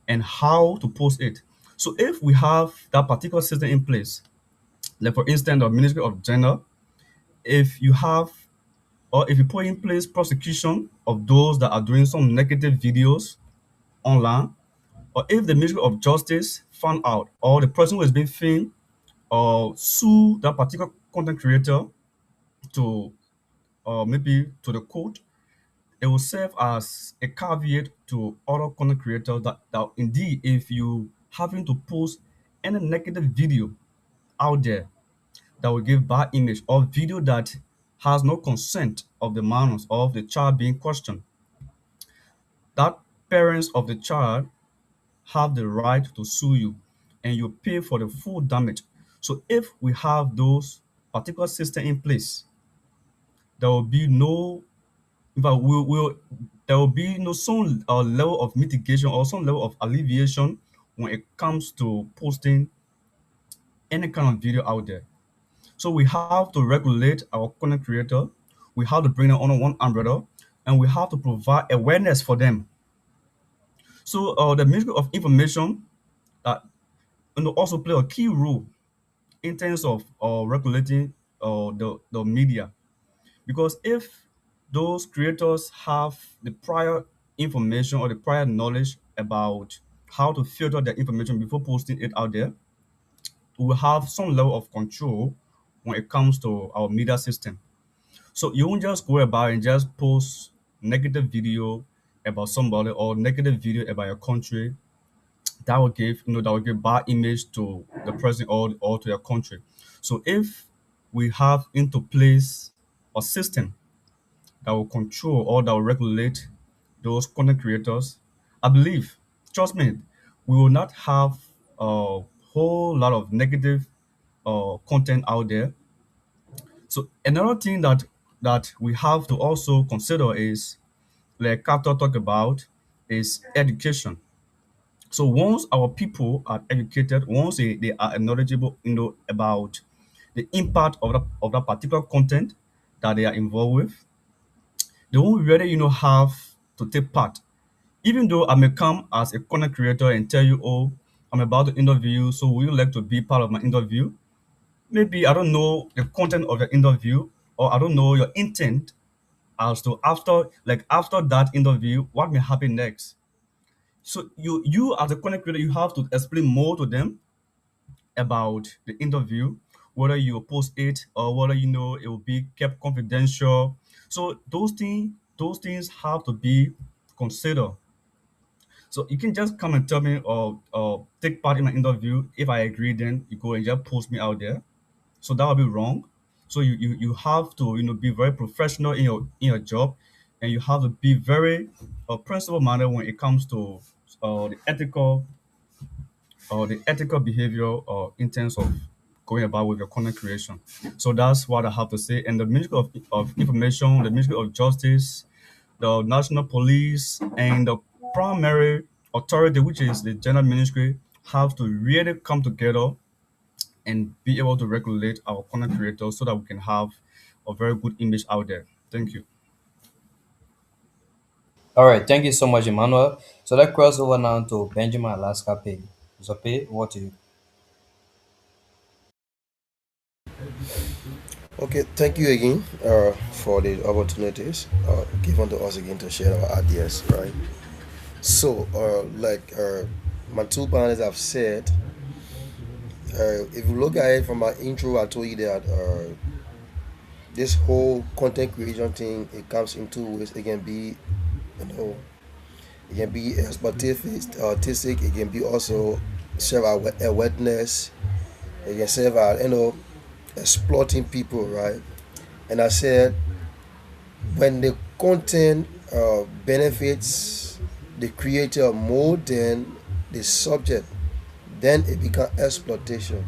and how to post it. So if we have that particular system in place, like for instance, the Ministry of Gender, if you have or if you put in place prosecution of those that are doing some negative videos online, or if the Ministry of Justice found out or the person who is being filmed or sue that particular content creator to maybe to the court, it will serve as a caveat to other content creators that indeed if you having to post any negative video out there that will give bad image, or video that has no consent of the minors or of the child being questioned, that parents of the child have the right to sue you, and you pay for the full damage. So if we have those particular system in place, there will be no in fact will there will be no some level of mitigation or some level of alleviation when it comes to posting any kind of video out there. So we have to regulate our content creator, we have to bring them under one umbrella, and we have to provide awareness for them. So the Ministry of Information also play a key role in terms of regulating the media, because if those creators have the prior information or the prior knowledge about how to filter their information before posting it out there, we will have some level of control when it comes to our media system. So you won't just go about and just post negative video about somebody or negative video about your country that will give that will give bad image to the president or to your country. So if we have into place a system that will control or that will regulate those content creators, I believe, trust me, we will not have a whole lot of negative content out there. So another thing that we have to also consider is, like Cato talked about, is education. So once our people are educated, once they are knowledgeable, about the impact of that particular content that they are involved with, they won't really, have to take part. Even though I may come as a content creator and tell you, oh, I'm about to interview, so would you like to be part of my interview? Maybe I don't know the content of your interview, or I don't know your intent as to after that interview, what may happen next. So you as a content creator, you have to explain more to them about the interview, whether you post it or whether it will be kept confidential. So those things have to be considered. So you can just come and tell me or take part in my interview. If I agree, then you go and just post me out there. So that would be wrong. So you have to be very professional in your job, and you have to be very principled manner when it comes to the ethical behavior in terms of going about with your content creation. So that's what I have to say. And the Ministry of Information, the Ministry of Justice, the National Police, and the primary authority, which is the General Ministry, have to really come together and be able to regulate our content creators so that we can have a very good image out there. Thank you. All right, thank you so much, Emmanuel. So let's cross over now to Benjamin Alaska Pay. So Pay, what to you? Okay, thank you again for the opportunities given to us again to share our ideas, right? So, like my two panelists have said, if you look at it from my intro, I told you that this whole content creation thing, it comes in two ways. It can be, you know, it can be artistic. It can be also serve awareness. It can serve exploiting people, right? And I said when the content benefits the creator more than the subject, then it becomes exploitation,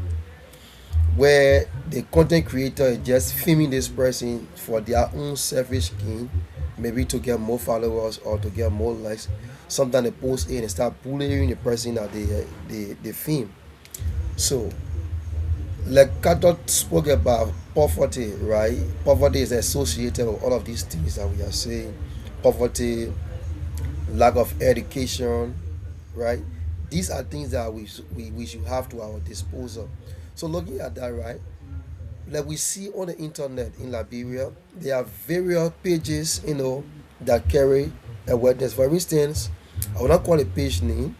where the content creator is just filming this person for their own selfish gain, maybe to get more followers or to get more likes. Sometimes they post in and start bullying the person that they film. So, like Kato spoke about poverty, right? Poverty is associated with all of these things that we are saying. Poverty, lack of education, right? These are things that we should have to our disposal. So looking at that, right? Like we see on the internet in Liberia, there are various pages, that carry awareness. For instance, I will not call a page name.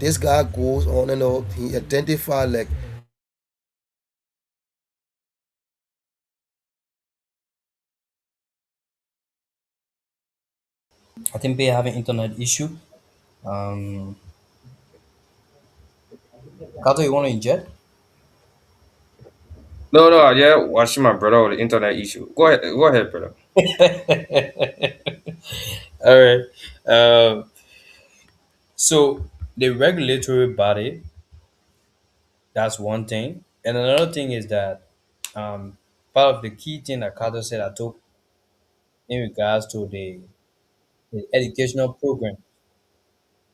This guy goes on, he identify like I think Pay having internet issue. Um, Kato, you want to inject? No, no, yeah, watching my brother with the internet issue. Go ahead, brother. All right. So the regulatory body, that's one thing, and another thing is that part of the key thing that Kato said I took in regards to the educational program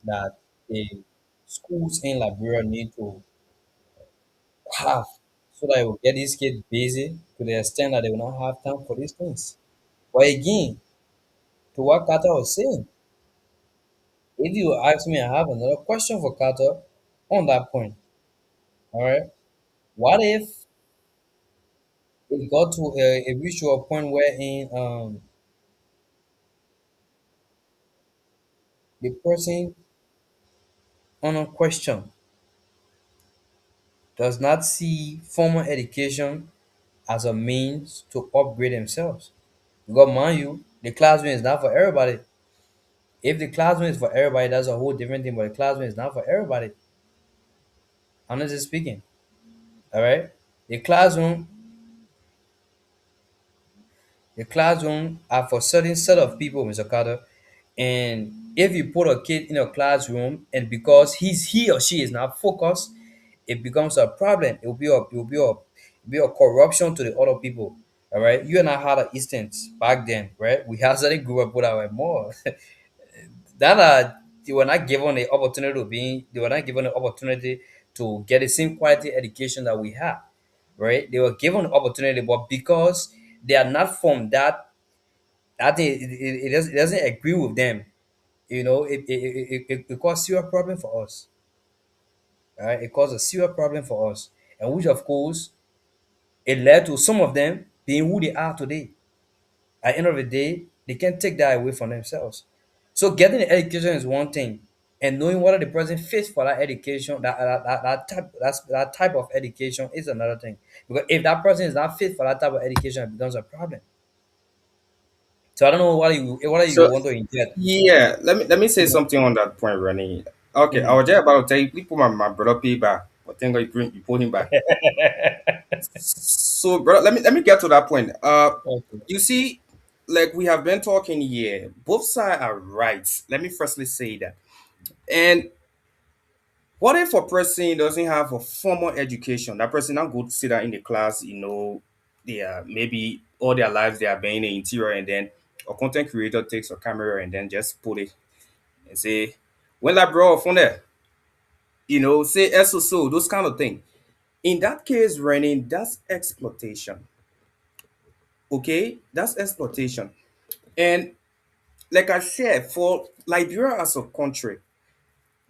that the schools in Liberia need to have so that it will get these kids busy to the extent that they will not have time for these things. But again, to what Kata was saying, if you ask me, I have another question for Kata on that point. All right. What if it got to a reach to a point wherein the person on a question does not see formal education as a means to upgrade themselves? Because mind you, the classroom is not for everybody. If the classroom is for everybody, that's a whole different thing. But the classroom is not for everybody. honestly speaking. All right, the classroom, the classroom are for certain set of people, Mr. Carter. And if you put a kid in a classroom and because he or she is not focused, it becomes a problem. It will be a corruption to the other people. All right. You and I had an instance back then, right? We actually grew up with our more that they were not given the opportunity to be they were not given the opportunity to get the same quality education that we have, right? They were given the opportunity, but because they are not from that thing, it doesn't agree with them. It caused serious problem for us. All right, it caused a serious problem for us, and which of course it led to some of them being who they are today. At the end of the day, they can't take that away from themselves. So getting the education is one thing, and knowing whether the person fits for that education, that type of education is another thing. Because if that person is not fit for that type of education, it becomes a problem. So I don't know what you So want to inject. yeah, let me say something on that point, Ronnie. Okay, I Mhm. was just about to tell you, please put my brother P back. But thank God you put him back. So, brother, let me get to that point. Okay. You see, like we have been talking here, both sides are right. Let me firstly say that. And what if a person doesn't have a formal education? That person not go to sit down in the class, they are maybe all their lives they are being in the interior, and then a content creator takes a camera and then just put it and say, when that bro from there, say so those kind of thing. In that case, running, that's exploitation. Okay, that's exploitation. And like I said, for Liberia as a country,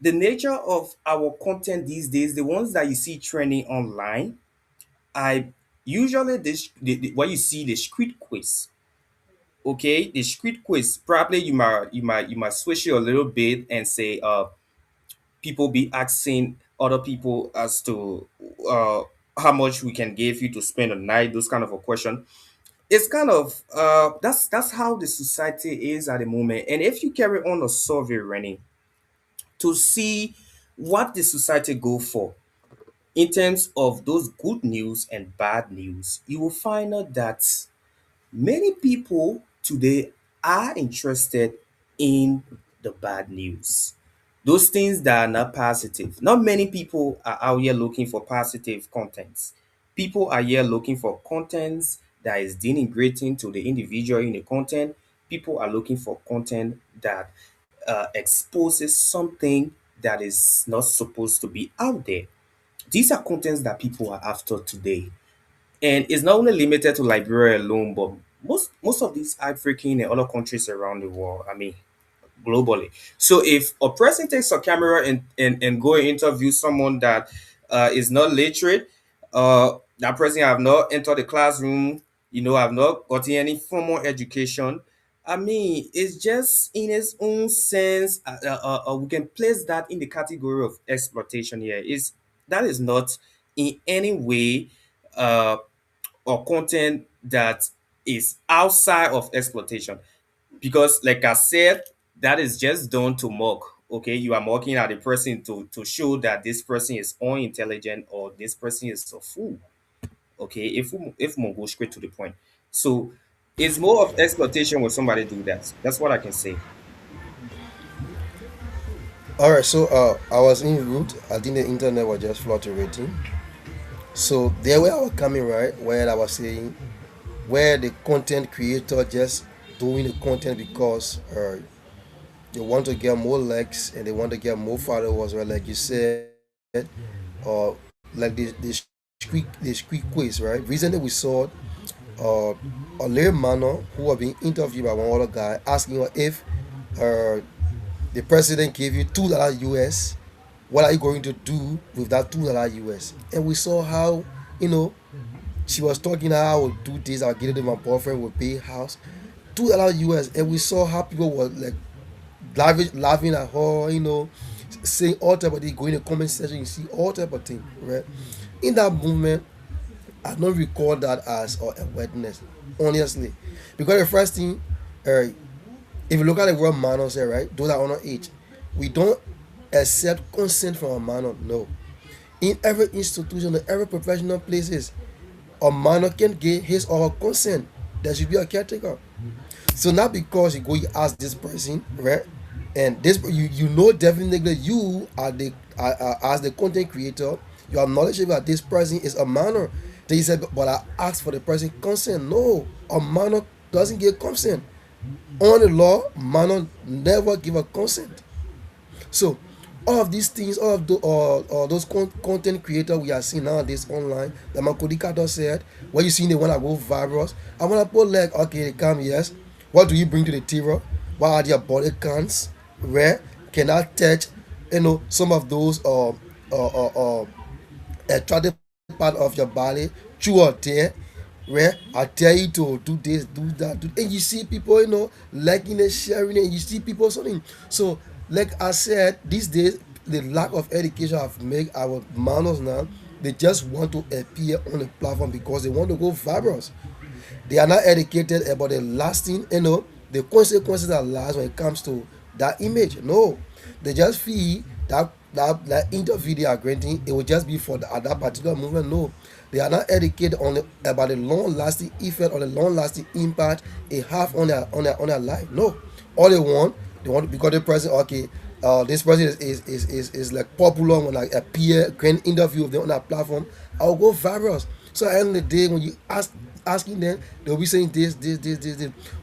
the nature of our content these days, the ones that you see trending online, I usually what you see the street quiz. Okay, the street quiz. Probably you might switch it a little bit and say people be asking other people as to uh how much we can give you to spend a night, those kind of a question. It's kind of that's how the society is at the moment. And if you carry on a survey running to see what the society go for in terms of those good news and bad news, you will find out that many people today are interested in the bad news. Those things that are not positive. Not many people are out here looking for positive contents. People are here looking for contents that is denigrating to the individual in the content. People are looking for content that exposes something that is not supposed to be out there. These are contents that people are after today. And it's not only limited to Liberia alone, but most of these African and other countries around the world. I mean, globally. So if a person takes a camera and go and interview someone that is not literate, that person have not entered the classroom, have not gotten any formal education. I mean, it's just in its own sense. We can place that in the category of exploitation here. Is that is not in any way uh, or content that is outside of exploitation, because like I said, that is just done to mock. Okay, you are mocking at the person to show that this person is unintelligent or this person is a fool. Okay, if we go straight to the point, so it's more of exploitation when somebody do that. That's what I can say. All right, so I was in route. I think the internet was just fluctuating. So there where I was coming right, where I was saying where the content creator just doing the content because they want to get more likes and they want to get more followers, right? Like you said, or like the street quiz, right? Recently we saw uh, a little man who was being interviewed by one other guy asking her if uh, the president gave you $2 US, what are you going to do with that $2 US? And we saw how, you know, she was talking how I would do this, I'll get it to my boyfriend, would pay house. $2 US, and we saw how people were like laughing at her, saying all type of things, going in the comment section, you see all type of things, right? In that movement, I don't recall that as a witness, honestly. Because the first thing, uh, if you look at the word minors here, right, those are under age. We don't accept consent from a minor, no. In every institution, in every professional places, a minor can get his or her consent. There should be a caretaker. So not because you go you ask this person, right? And this you know definitely you are the as the content creator, you are knowledgeable that this person is a minor. Then you said, but I asked for the person consent. No, a minor doesn't get consent. On the law, minor never give a consent. So all of these things, all those content creators we are seeing nowadays online, the Makodika just said, what you see they want to go viral. I want to put like, okay, they come, yes. What do you bring to the table? What are their body counts? Where can I touch, some of those attractive part of your body through or there, where I tell you to do this, do that, and you see people, liking it, sharing it, and you see people something. So, like I said, these days the lack of education have made our minors now. They just want to appear on the platform because they want to go viral. They are not educated about the lasting, the consequences that last when it comes to that image. No, they just feel that interview they are granting, it will just be for that particular movement. No, they are not educated about the long lasting effect or the long lasting impact it have on their life. No, all they want because the person, okay, this person is like popular when I appear, grand interview of them on that platform, I'll go viral. So at the end of the day, when you asking them, they'll be saying this.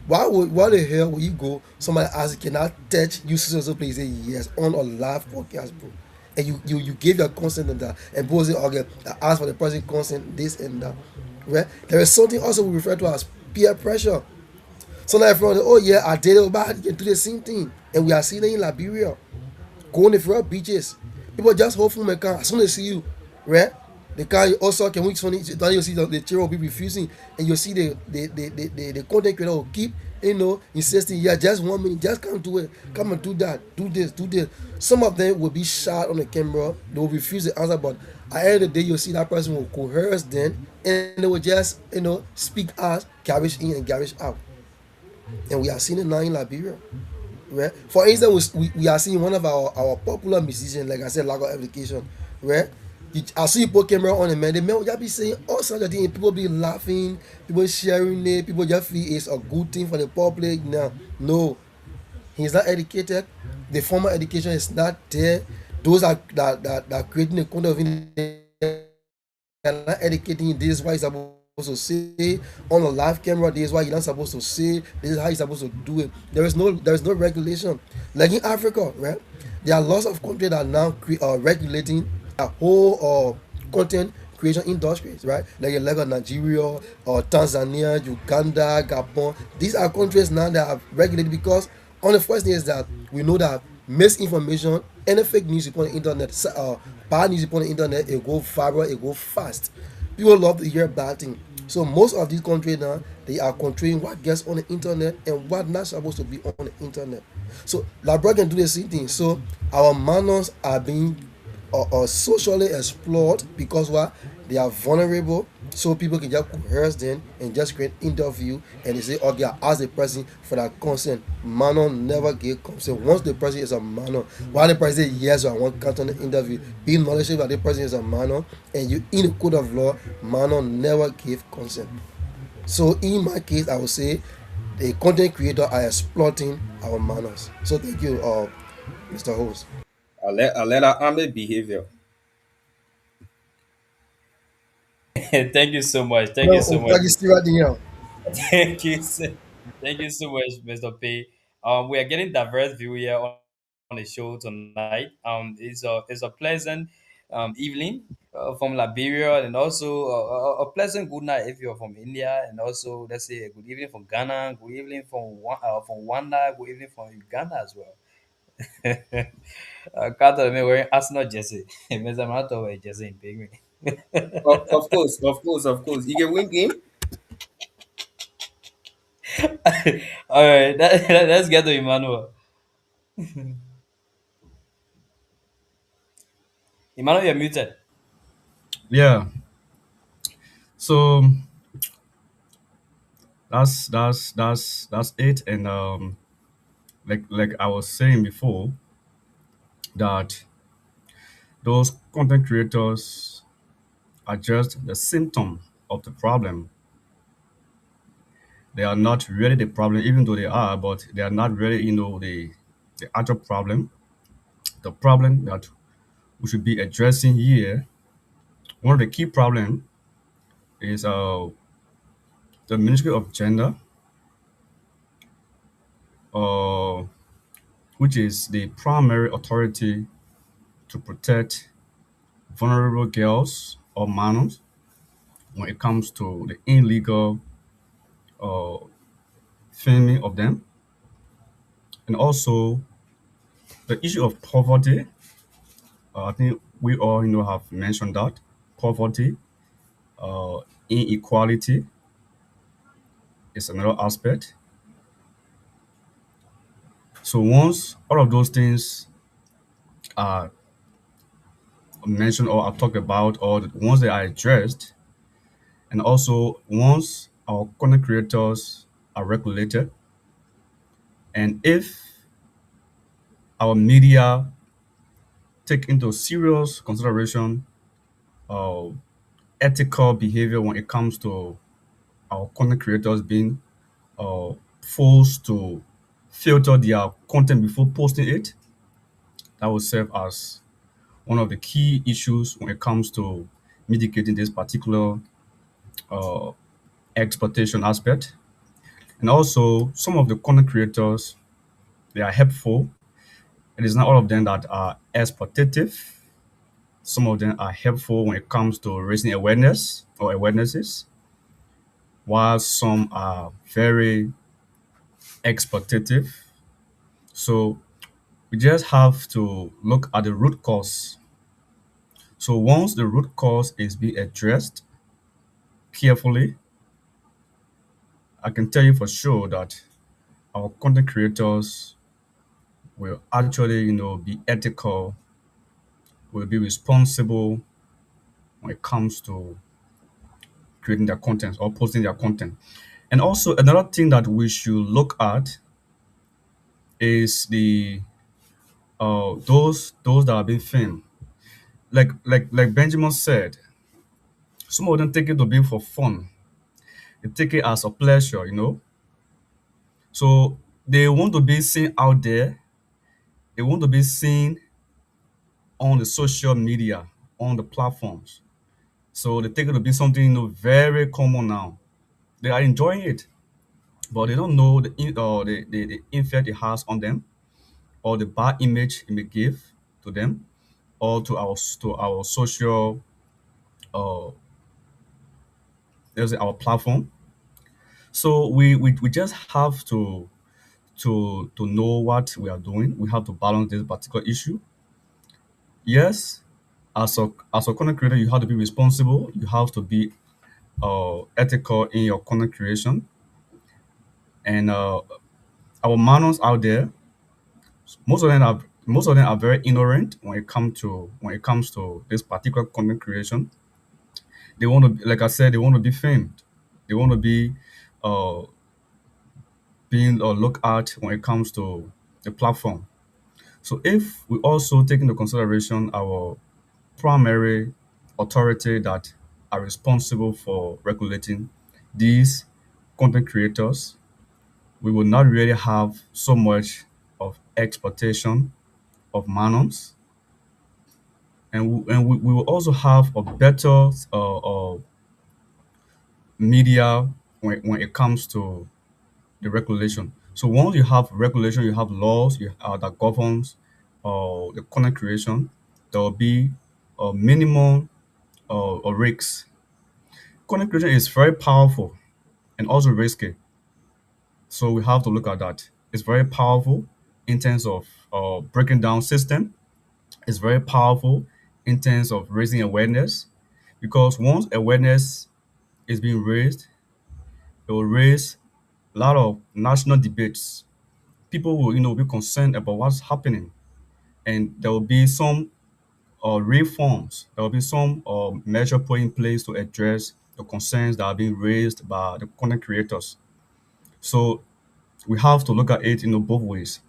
Why the hell will you go? Somebody ask, can I touch you so place? Say yes on a live podcast, bro. And you gave your consent on that, and both say, okay, I ask for the person consent, this and that. Right? There is something also we refer to as peer pressure. So now everyone, oh yeah, I did it, but you can do the same thing, and we are seeing it in Liberia. Go on the Federal beaches. People just hold from my car. As soon as they see you, right? The car also can we funny then you see the chair will be refusing and you see the content creator will keep insisting, yeah, just 1 minute, just come do it, come and do that, do this, do this. Some of them will be shot on the camera, they will refuse the answer, but at the end of the day you'll see that person will coerce them and they will just speak as garbage in and garbage out. And we are seeing it now in Liberia. Right? For instance, we are seeing one of our popular musicians, like I said, lack of application, right? I see you put camera on the man, the man will just be saying all sorts of things, people be laughing, people sharing it, people just feel it's a good thing for the public. Now, no, he's not educated, the formal education is not there. Those are that creating a kind of you're not educating. This is why you're supposed to say on a live camera. This is why you're not supposed to say. This is how you're supposed to do it. There is no regulation. Like in Africa, right? There are lots of countries that are now regulating a whole content creation industries, right? Like Nigeria or Tanzania, Uganda, Gabon. These are countries now that are regulated because on the first thing is that we know that misinformation, any fake news upon the internet, bad news upon the internet, it go viral, it go fast. People love to hear bad things. So most of these countries now, they are controlling what gets on the internet and what not supposed to be on the internet. So Labra can do the same thing. So our manners are being socially explored because what they are vulnerable, so people can just coerce them and just create interview and they say, okay, I ask the person for that consent. Manor never give consent once the person is a manor. While the person say yes, I want consent on the interview, be knowledgeable that the person is a manor and you in the code of law, manor never give consent. So in my case, I would say the content creator are exploiting our manners. So thank you, Mr. Host. Alena Ame behavior. Thank you so much. Thank you No, so much. Thank you. Thank you so much, Mr. P. We are getting diverse view here on the show tonight. It's a pleasant evening from Liberia, and also a pleasant good night if you're from India, and also let's say a good evening from Ghana, good evening from Rwanda, good evening from Uganda as well. Carter, me wearing Arsenal jersey. Mr. Mato wearing jersey in Penguin. Of course, of course, of course. You can win game. All right, let's get to Emmanuel. Emmanuel, you're muted. Yeah. So that's it. And like I was saying before, that those content creators are just the symptom of the problem. They are not really the problem, even though they are, but they are not really, the actual problem. The problem that we should be addressing here, one of the key problem is the Ministry of Gender, uh, which is the primary authority to protect vulnerable girls or minors when it comes to the illegal uh, filming of them, and also the issue of poverty. I think we all have mentioned that poverty, uh, inequality is another aspect. So once all of those things are mentioned or are talked about, or once they are addressed, and also once our content creators are regulated, and if our media take into serious consideration uh, ethical behavior when it comes to our content creators being uh, forced to filter their content before posting it, that will serve as one of the key issues when it comes to mitigating this particular uh, exploitation aspect. And also, some of the content creators, they are helpful. It is not all of them that are exploitative. Some of them are helpful when it comes to raising awareness or awarenesses, while some are very exploitative. So we just have to look at the root cause. So once the root cause is being addressed carefully, I can tell you for sure that our content creators will actually, be ethical, will be responsible when it comes to creating their content or posting their content. And also another thing that we should look at is the those that are being filmed. Like Benjamin said, some of them take it to be for fun. They take it as a pleasure. So they want to be seen out there. They want to be seen on the social media, on the platforms. So they take it to be something very common now. They are enjoying it, but they don't know the effect it has on them, or the bad image it may give to them, or to our social uh let's say our platform. So we just have to know what we are doing. We have to balance this particular issue. Yes, as a content creator, you have to be responsible. You have to be ethical in your content creation. And our minors out there, most of them are very ignorant when it comes to this particular content creation. They want to, like I said, they want to be famed. They want to be uh, being looked at when it comes to the platform. So if we also take into consideration our primary authority that are responsible for regulating these content creators, we will not really have so much of exploitation of minors, and we will also have a better media when it comes to the regulation. So once you have regulation, you have laws that governs the content creation. There will be a minimum risks. Content creation is very powerful and also risky. So we have to look at that. It's very powerful in terms of breaking down system. It's very powerful in terms of raising awareness, because once awareness is being raised, it will raise a lot of national debates. People will be concerned about what's happening, and there will be some reforms. There will be some measure put in place to address the concerns that are being raised by the content creators. So we have to look at it both ways.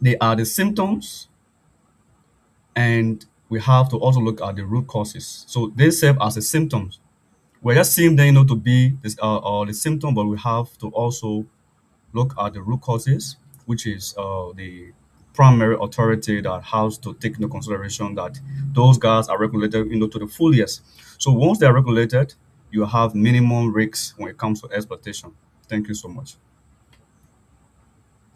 They are the symptoms, and we have to also look at the root causes. So they serve as a symptoms. We're just seeing them, to be this the symptom, but we have to also look at the root causes, which is the primary authority that has to take into consideration that those guys are regulated, to the fullest. So once they are regulated, you have minimum risks when it comes to exploitation. Thank you so much.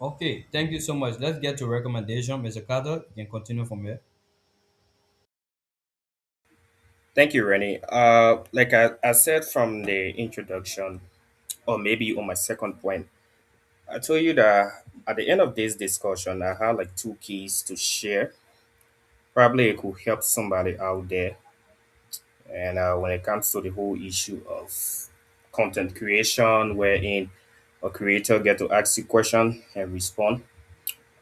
Okay, thank you so much. Let's get to recommendation. Mr. Carter, you can continue from here. Thank you, Rennie. Like I said from the introduction, or maybe on my second point, I told you that at the end of this discussion, I had like two keys to share. Probably it could help somebody out there. And when it comes to the whole issue of content creation, wherein a creator get to ask you question and respond,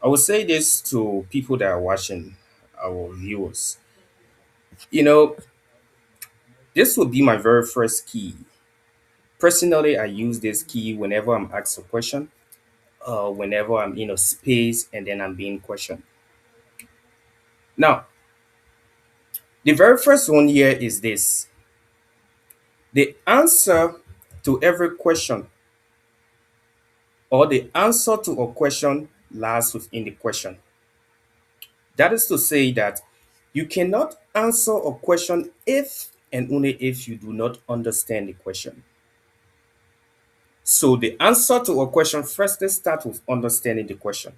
I would say this to people that are watching, our viewers. You know, this would be my very first key. Personally, I use this key whenever I'm asked a question, whenever I'm in a space and then I'm being questioned. Now, the very first one here is this: the answer to every question, or the answer to a question, lies within the question. That is to say that you cannot answer a question if and only if you do not understand the question. So the answer to a question first, let's start with understanding the question.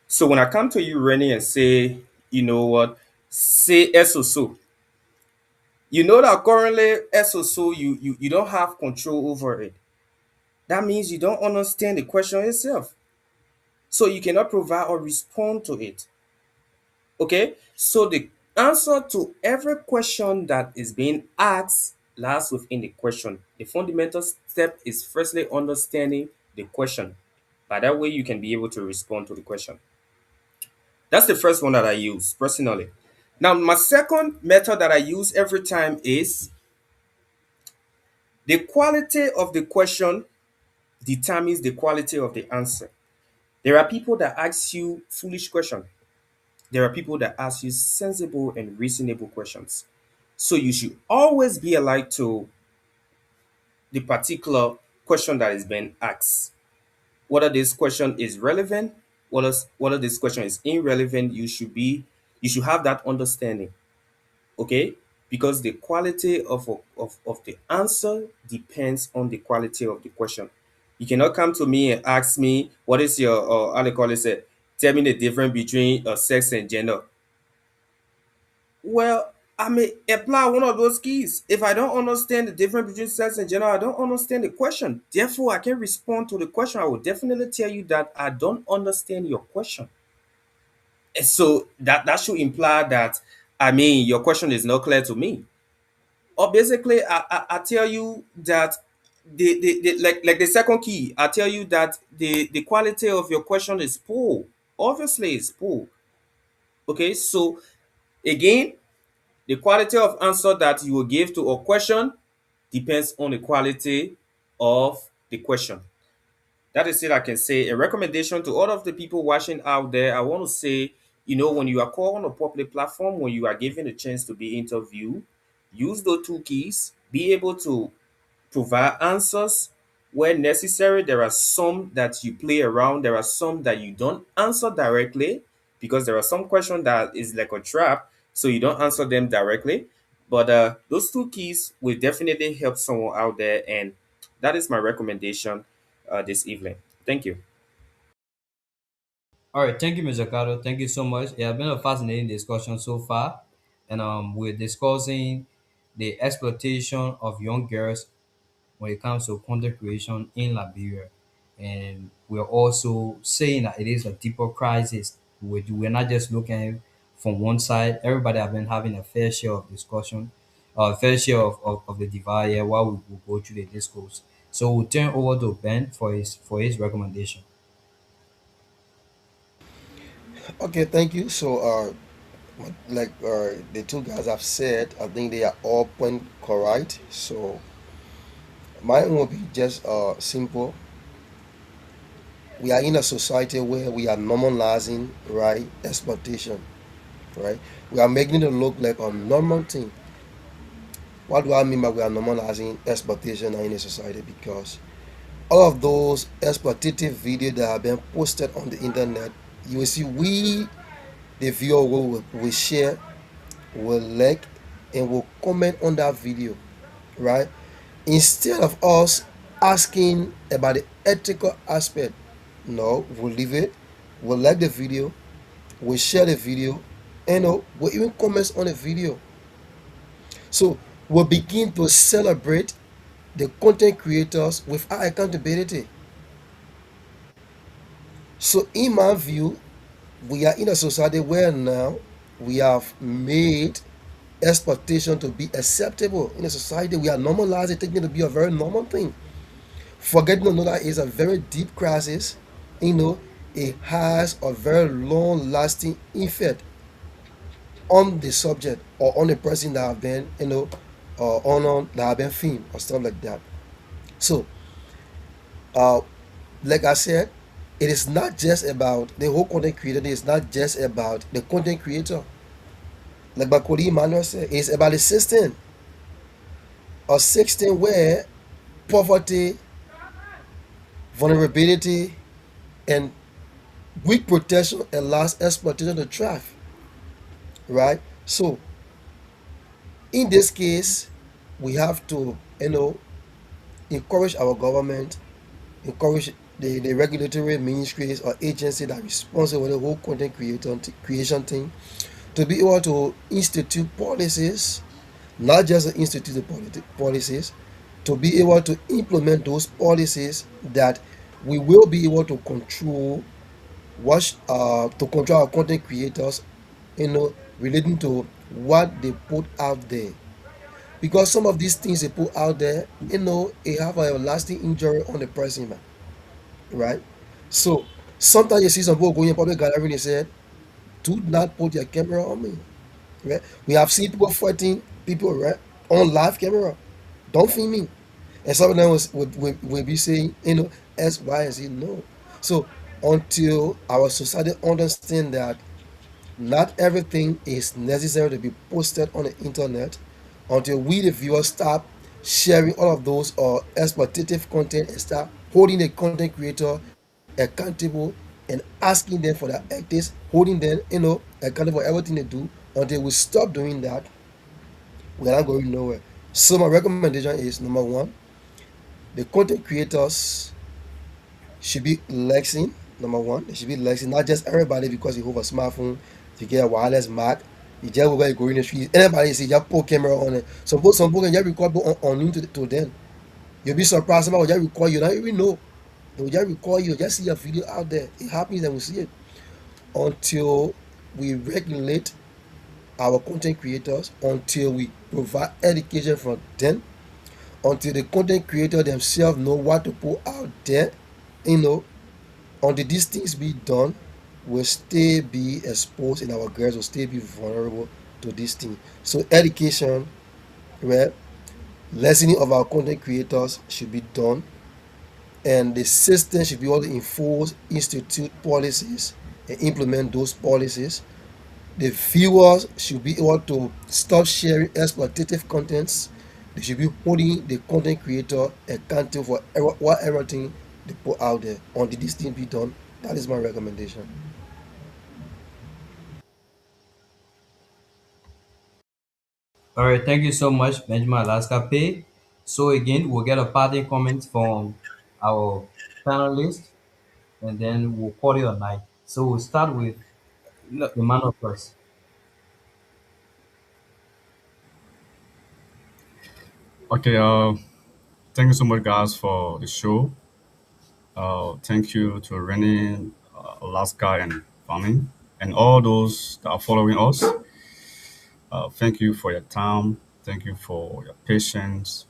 So when I come to you, Rennie, and say, you know what, say SOSO, you know that currently SOSO, you don't have control over it. That means you don't understand the question itself. So you cannot provide or respond to it. Okay? So the answer to every question that is being asked lies within the question. The fundamental step is firstly understanding the question. By that way, you can be able to respond to the question. That's the first one that I use personally. Now, my second method that I use every time is the quality of the question determines the quality of the answer. There are people that ask you foolish questions. There are people that ask you sensible and reasonable questions. So you should always be alert to the particular question that is being asked. Whether this question is relevant, whether this question is irrelevant, you should have that understanding. Okay, because the quality of the answer depends on the quality of the question. You cannot come to me and ask me what is your how they call it, say, tell me the difference between sex and gender. Well, I may apply one of those keys. If I don't understand the difference between sex and gender, I don't understand the question. Therefore, I can respond to the question. I will definitely tell you that I don't understand your question. And so that should imply that, I mean, your question is not clear to me. Or basically, I tell you that like the second key, I tell you that the quality of your question is poor. Obviously, it's poor. Okay, so again, the quality of answer that you will give to a question depends on the quality of the question. That is it. I can say a recommendation to all of the people watching out there. I want to say, when you are called on a public platform, when you are given a chance to be interviewed, use those two keys. Be able to provide answers where necessary. There are some that you play around, there are some that you don't answer directly, because there are some questions that is like a trap, so you don't answer them directly. But those two keys will definitely help someone out there, and that is my recommendation this evening. Thank you. All right, thank you, Mr. Carter. Thank you so much. It has been a fascinating discussion so far, and we're discussing the exploitation of young girls when it comes to content creation in Liberia, and we're also saying that it is a deeper crisis. We're not just looking from one side. Everybody have been having a fair share of discussion, fair share of the divide here while we will go through the discourse. So we'll turn over to Ben for his recommendation. Okay, thank you. So, like the two guys have said, I think they are all point correct. So, mine will be just simple. We are in a society where we are normalizing, right, exploitation. right? We are making it look like a normal thing. What do I mean by we are normalizing exploitation in a society? Because all of those exploitative videos that have been posted on the internet, you will see we, the viewer, will share, will like, and will comment on that video, right? Instead of us asking about the ethical aspect, no, we'll leave it, we'll like the video, we'll share the video, and we'll even comment on the video. So we'll begin to celebrate the content creators with our accountability. So in my view, we are in a society where now we have made exploitation to be acceptable. In a society, we are normalizing, taking it to be a very normal thing. Forgetting to know that it's a very deep crisis. You know, it has a very long lasting effect on the subject or on the person that have been, on that have been filmed or stuff like that. So, uh, like I said, it is not just about the whole content creator. It is not just about the content creator. Like Bakoli Emmanuel said, it's about the system. A system where poverty, vulnerability, and weak protection allows exploitation to thrive. Right? So in this case, we have to, encourage our government, encourage the regulatory ministries or agency that are responsible for the whole content creation thing to be able to institute policies, not just to institute the policies, to be able to implement those policies that we will be able to control to control our content creators, relating to what they put out there. Because some of these things they put out there, it have a lasting injury on the person, man, right? So sometimes you see some people going in public gallery and they said, "Do not put your camera on me." Right? We have seen people fighting people, right, on live camera. Don't film me. And some of them will be saying, X, Y, and Z. No. So until our society understand that not everything is necessary to be posted on the internet, until we the viewers stop sharing all of those or exploitative content and start holding the content creator accountable and asking them for their ethics, holding them, accountable for everything they do. Until we stop doing that, we're not going nowhere. So my recommendation is number one, the content creators should be relaxing. Number one, they should be relaxing. Not just everybody because you have a smartphone, you get a wireless mic, you just go go in the street. Anybody see just put camera on it. Some people can just record on to them. You'll be surprised somebody will just record you. Don't even know. They will just record you, just see a video out there. It happens and we see it. Until we regulate our content creators, until we provide education for them, until the content creator themselves know what to put out there, you know, until these things be done, will still be exposed and our girls will still be vulnerable to these things. So education, right, lessening of our content creators should be done, and the system should be able to enforce, institute policies, and implement those policies. The viewers should be able to stop sharing exploitative contents. They should be holding the content creator accountable for everything they put out there. Until this thing be done, that is my recommendation. All right, thank you so much, Benjamin Alaska Pay. So again, we'll get a parting comment from our panelists, and then we'll call it a night. So we'll start with No, Emmanuel first. Okay, thank you so much, guys, for the show. Thank you to Rennie, Alaska, and Farming, and all those that are following us. Thank you for your time. Thank you for your patience.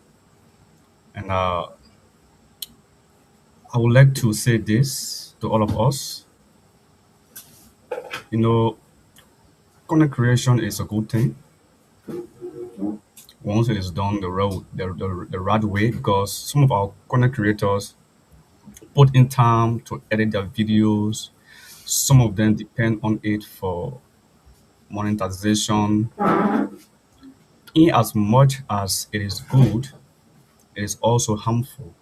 And I would like to say this to all of us. You know, content creation is a good thing once it is done the right way, because some of our content creators put in time to edit their videos. Some of them depend on it for monetization, in as much as it is good, it is also harmful.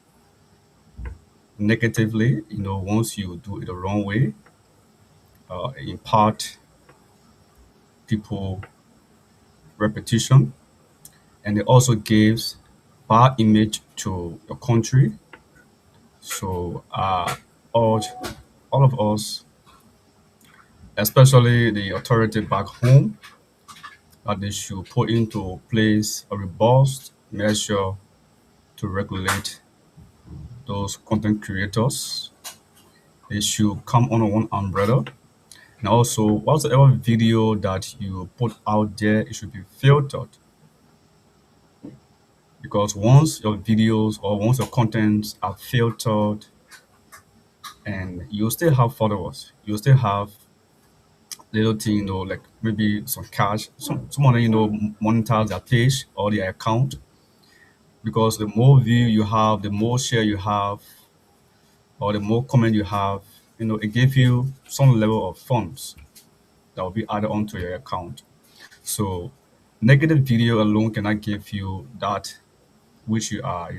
Negatively, once you do it the wrong way, in part, people repetition, and it also gives bad image to your country. So, urge all of us, especially the authority back home, that they should put into place a robust measure to regulate those content creators. They should come under one umbrella. And also, whatsoever video that you put out there, it should be filtered, because once your videos or once your contents are filtered, and you still have followers, you still have little thing, like maybe some cash, someone monetize their page or their account, because the more view you have, the more share you have, or the more comment you have, it gives you some level of funds that will be added onto your account. So negative video alone cannot give you that which you are,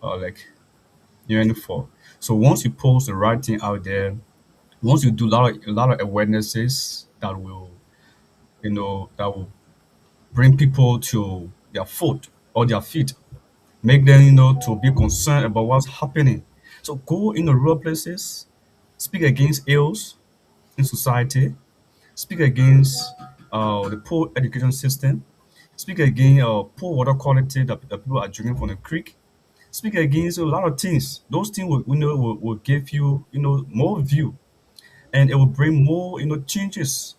like yearning for. So once you post the right thing out there, once you do a lot of awarenesses that will bring people to their foot or their feet, make them to be concerned about what's happening. So go in the rural places, speak against ills in society, speak against the poor education system, speak against poor water quality that people are drinking from the creek, speak against a lot of things. Those things will give you more view, and it will bring more changes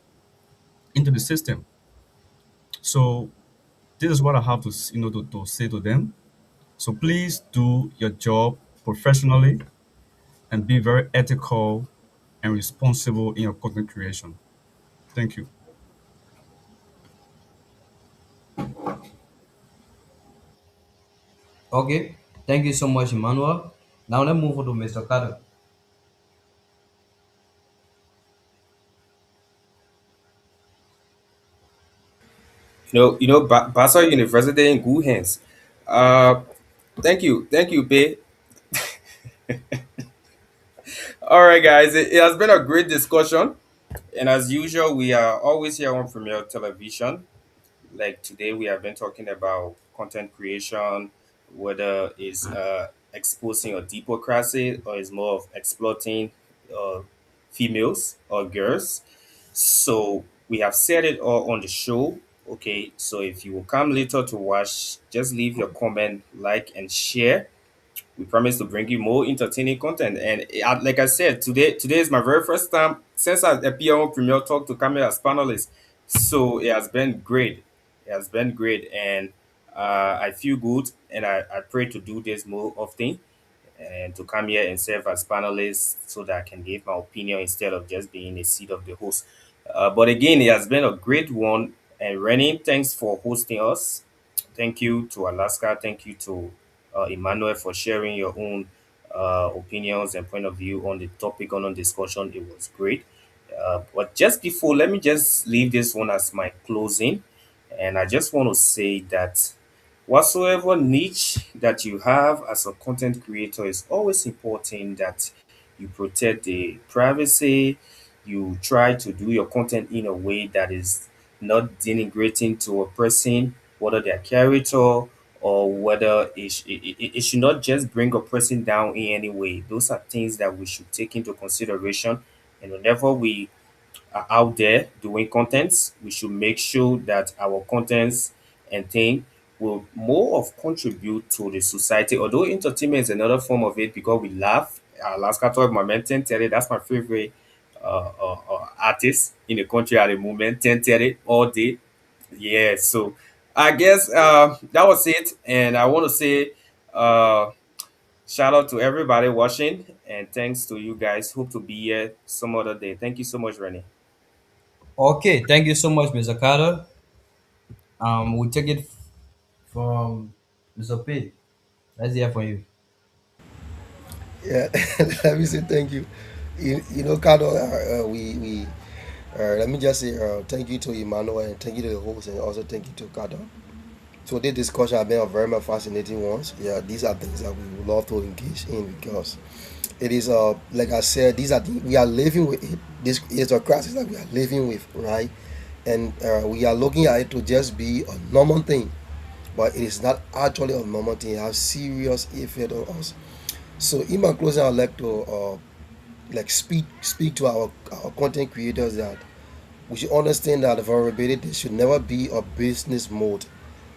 into the system. So this is what I have to say to them. So please do your job professionally and be very ethical and responsible in your content creation. Thank you. Okay, thank you so much, Emmanuel. Now let's move on to Mr. Carter. Basel University in good hands. Uh, thank you, Pei. All right, guys, it has been a great discussion, and as usual, we are always here on Premier Television. Like today, we have been talking about content creation, whether it's exposing a democracy or is more of exploiting uh, females or girls. So we have said it all on the show. Okay, so if you will come later to watch, just leave your comment, like, and share. We promise to bring you more entertaining content. And like I said, today is my very first time since I appear on Premier Talk to come here as panelist. So it has been great. It has been great, and I feel good, and I pray to do this more often and to come here and serve as panelist so that I can give my opinion instead of just being a seat of the host. But again, it has been a great one. And Rennie, thanks for hosting us. Thank you to Alaska. Thank you to Emmanuel for sharing your own opinions and point of view on the topic on the discussion. It was great. But just before, let me just leave this one as my closing. And I just want to say that whatsoever niche that you have as a content creator, is always important that you protect the privacy. You try to do your content in a way that is not denigrating to a person, whether their character or whether it should not just bring a person down in any way. Those are things that we should take into consideration. And whenever we are out there doing contents, we should make sure that our contents and thing will more of contribute to the society. Although entertainment is another form of it because we laugh. Alaska talk my man Ten Terry, that's my favorite artist in the country at the moment. Ten Terry all day. Yeah, so I guess that was it. And I want to say shout out to everybody watching, and thanks to you guys. Hope to be here some other day. Thank you so much, Rennie. Okay, thank you so much, Mr. Carter. We'll take it from Mr. P. Let's hear from you. Yeah, let me say thank you. You know, Cardo, Let me just say thank you to Emmanuel and thank you to the host and also thank you to Kada. So this discussion has been a very much fascinating ones. Yeah, these are things that we would love to engage in because it is like I said, these are we are living with it. This is a crisis that we are living with, right? And we are looking at it to just be a normal thing, but it is not actually a normal thing. It has serious effect on us. So in my closing, I'd like to like speak to our content creators that we should understand that vulnerability should never be a business mode.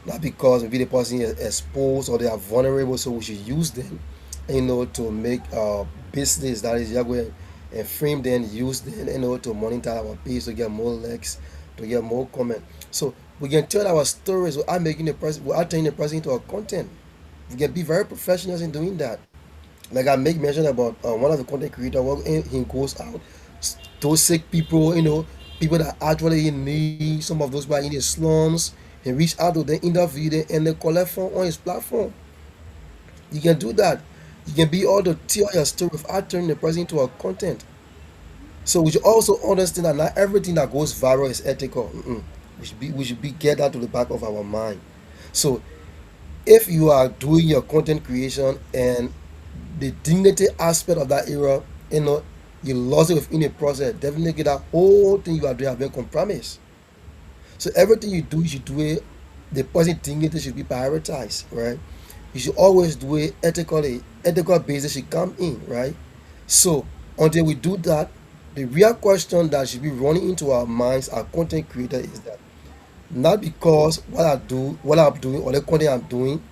Not because maybe the person is exposed or they are vulnerable, so we should use them, to make business that is Yahweh and frame them, use them, to monitor our page to get more likes, to get more comment. So we can tell our stories without making the person, without turning the person into our content. We can be very professionals in doing that. Like I make mention about one of the content creator, he goes out to sick people, people that actually in need, some of those who are in the slums. He reach out to them, interview them, and they collect fund on his platform. You can do that. You can be able to tell your story without turning the person into a content. So we should also understand that not everything that goes viral is ethical. Mm-mm. We should be get that to the back of our mind. So if you are doing your content creation and the dignity aspect of that era, you lost it within the process, definitely that whole thing you are doing have been compromised. So everything you do, you should do it. The person dignity should be prioritized, right? You should always do it ethically. Ethical basis should come in, right? So until we do that, the real question that should be running into our minds, our content creator, is that not because what I'm doing, or the content I'm doing,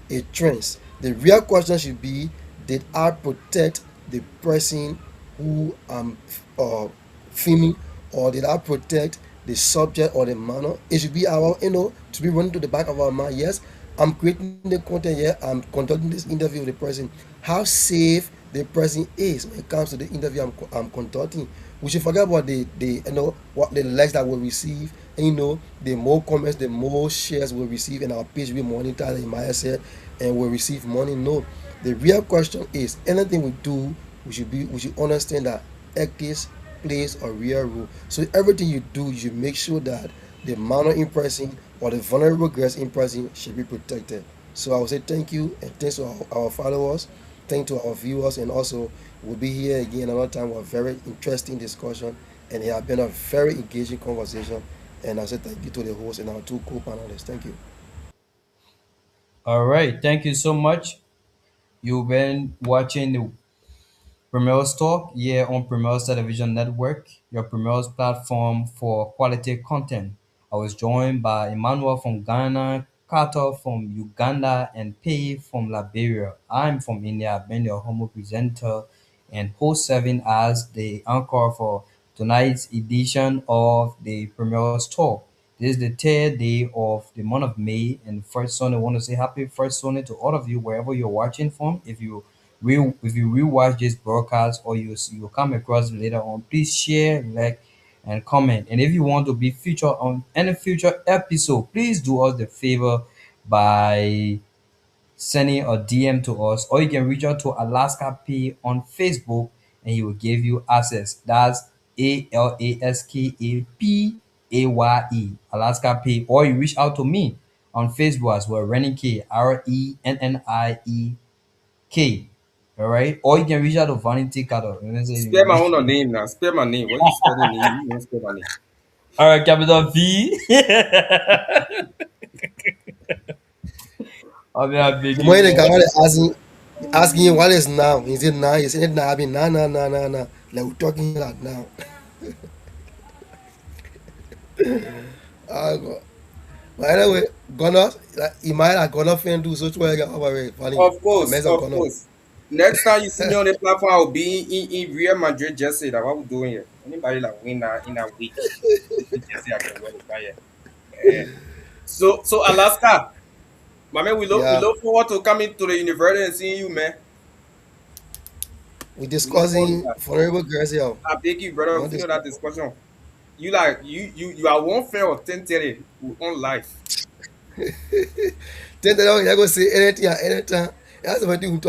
it trends. The real question should be, did I protect the person who I'm uh, filming, or did I protect the subject or the manner? It should be our, to be running to the back of our mind. Yes, I'm creating the content here. I'm conducting this interview with the person. How safe the person is when it comes to the interview I'm conducting. We should forget about the what the likes that we receive. And, the more comments, the more shares we receive, and our page will monitor, in my said, and we receive money. No, the real question is anything we do, we should understand that ethics plays a real role. So everything you do, you should make sure that the minor impressing or the vulnerable girls impressing should be protected. So I will say thank you and thanks to our followers, thank to our viewers, and also we'll be here again another time with a very interesting discussion, and it has been a very engaging conversation. And I say thank you to the host and our two co-panelists. Thank you. All right. Thank you so much. You've been watching the Premier's Talk here on Premier's Television Network, your Premier's platform for quality content. I was joined by Emmanuel from Ghana, Carter from Uganda, and Pei from Liberia. I'm from India. I've been your homo presenter and host serving as the anchor for tonight's edition of the Premier's Talk. This is the third day of the month of May, and first Sunday, I want to say happy first Sunday to all of you wherever you're watching from. If you rewatch this broadcast or you come across it later on, please share, like, and comment. And if you want to be featured on any future episode, please do us the favor by sending a DM to us, or you can reach out to Alaska P on Facebook, and he will give you access. That's ALASKAPAYE, Alaska P. Or you reach out to me on Facebook as well, Rennie K. All right, or you can reach out to Vanity Cattle. Spare my own name now. Spare my name. When you spelling it, you don't spell my name. All right, capital V. I mean, I beg The you, moment the man. guy is asking you what is now, he said now, he said now, I mean nah nah nah nah nah. Like we're talking like now. God. But anyway, Gunner, like, you might have Gunner fan do so where you over funny. Of The course, mess of of Gunner. course. Next time you see me on the platform, I'll be in Real Madrid jersey. That what we doing here. Anybody like win in a week, the jersey I can wear it by here. Eh. So Alaska, my man, we Yeah, look forward to coming to the university and seeing you, man. we We look forward to discussing that. vulnerable girls here. I beg you, We brother, want finish this. that discussion. You like you are one fair or 10-30 on life. Then they don't say anything at any time. That's what we talking.